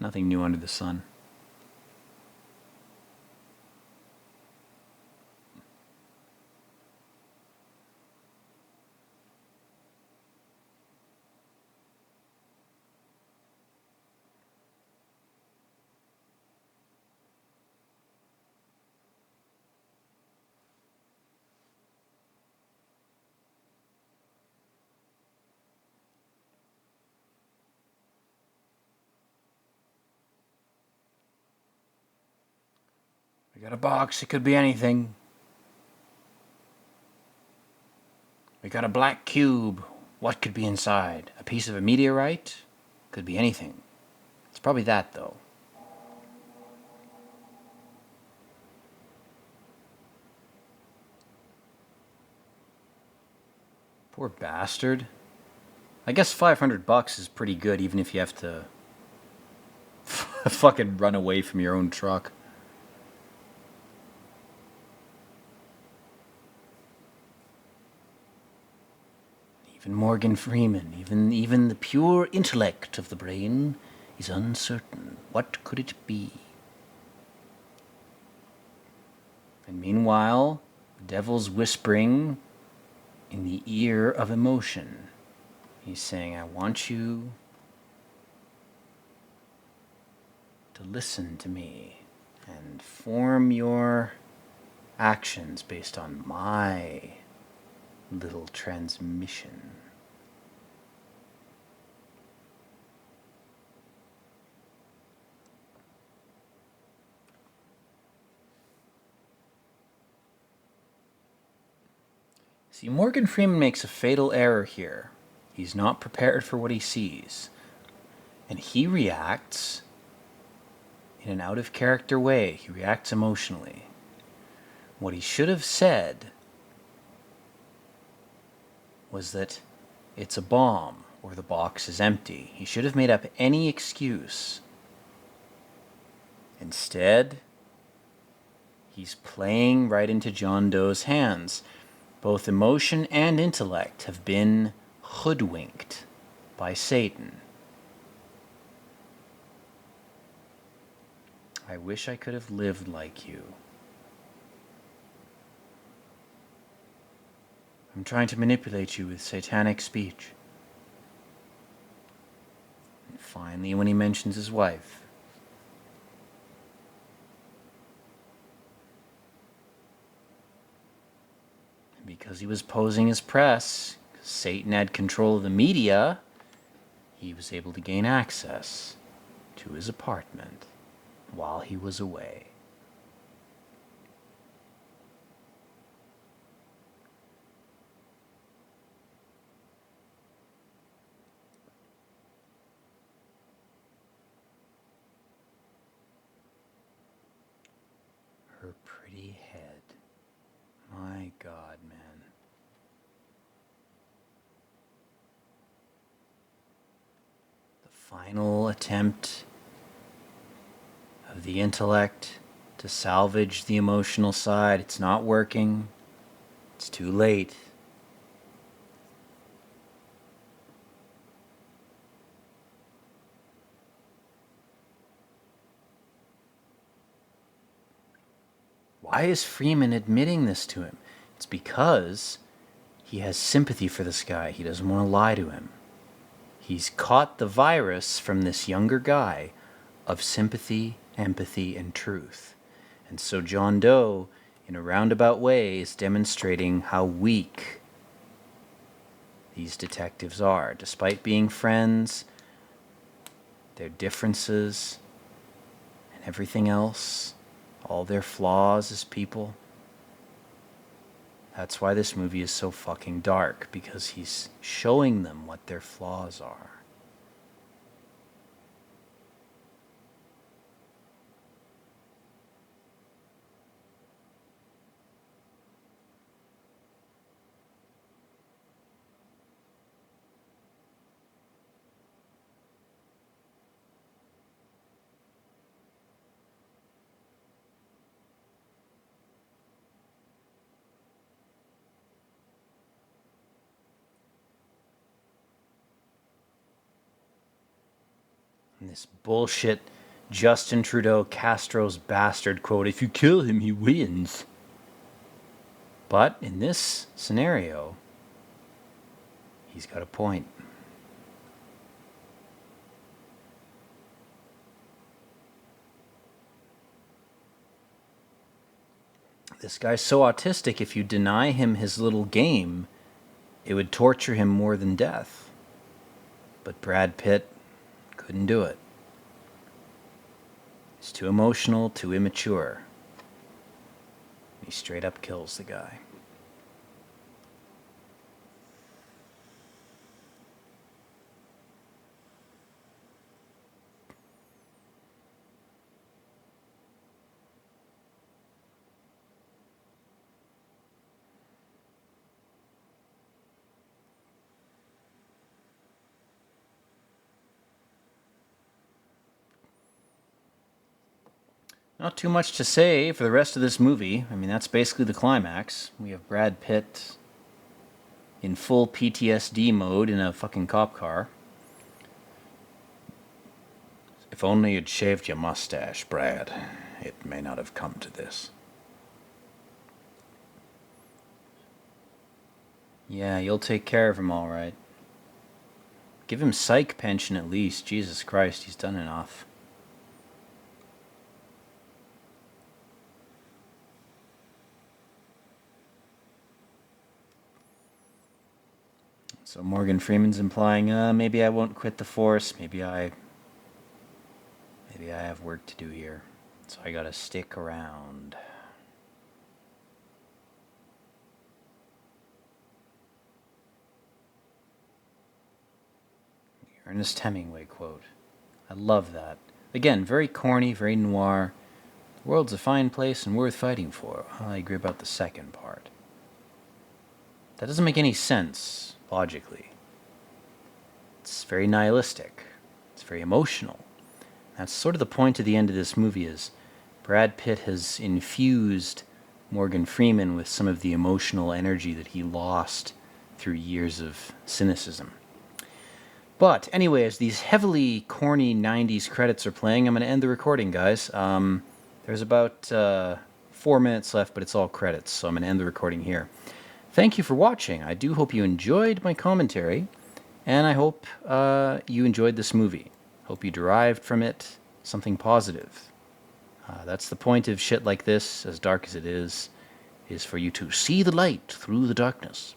Nothing new under the sun. We got a box, it could be anything. We got a black cube. What could be inside? A piece of a meteorite? Could be anything. It's probably that, though. Poor bastard. I guess $500 is pretty good, even if you have to fucking run away from your own truck. Even Morgan Freeman, even the pure intellect of the brain is uncertain. What could it be? And meanwhile, the devil's whispering in the ear of emotion. He's saying, I want you to listen to me and form your actions based on my little transmission. See, Morgan Freeman makes a fatal error here. He's not prepared for what he sees. And he reacts in an out-of-character way. He reacts emotionally. What he should have said was that it's a bomb or the box is empty. He should have made up any excuse. Instead, he's playing right into John Doe's hands. Both emotion and intellect have been hoodwinked by Satan. I wish I could have lived like you. I'm trying to manipulate you with satanic speech. And finally, when he mentions his wife, because he was posing as press, because Satan had control of the media, he was able to gain access to his apartment while he was away. Her pretty head. My God, man. The final attempt of the intellect to salvage the emotional side. It's not working. It's too late. Why is Freeman admitting this to him? It's because he has sympathy for this guy. He doesn't want to lie to him. He's caught the virus from this younger guy of sympathy, empathy, and truth. And so John Doe, in a roundabout way, is demonstrating how weak these detectives are. Despite being friends, their differences, and everything else, all their flaws as people. That's why this movie is so fucking dark, because he's showing them what their flaws are. And this bullshit Justin Trudeau Castro's bastard quote, if you kill him, he wins. But in this scenario, he's got a point. This guy's so autistic, if you deny him his little game, it would torture him more than death. But Brad Pitt couldn't do it. He's too emotional, too immature. He straight up kills the guy. Not too much to say for the rest of this movie. I mean, that's basically the climax. We have Brad Pitt in full PTSD mode in a fucking cop car. If only you'd shaved your mustache, Brad, it may not have come to this. Yeah, you'll take care of him all right. Give him psych pension at least. Jesus Christ, he's done enough. So Morgan Freeman's implying, maybe I won't quit the force. Maybe I have work to do here. So I gotta stick around. Ernest Hemingway quote. I love that. Again, very corny, very noir. The world's a fine place and worth fighting for. Well, I agree about the second part. That doesn't make any sense, logically. It's very nihilistic. It's very emotional. That's sort of the point of the end of this movie is Brad Pitt has infused Morgan Freeman with some of the emotional energy that he lost through years of cynicism. But anyway, as these heavily corny 90s credits are playing, I'm going to end the recording, guys. There's about 4 minutes left, but it's all credits, so I'm going to end the recording here. Thank you for watching. I do hope you enjoyed my commentary, and I hope you enjoyed this movie. Hope you derived from it something positive. That's the point of shit like this, as dark as it is for you to see the light through the darkness.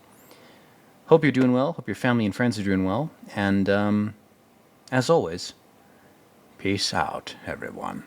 Hope you're doing well. Hope your family and friends are doing well. And as always, Peace out, everyone.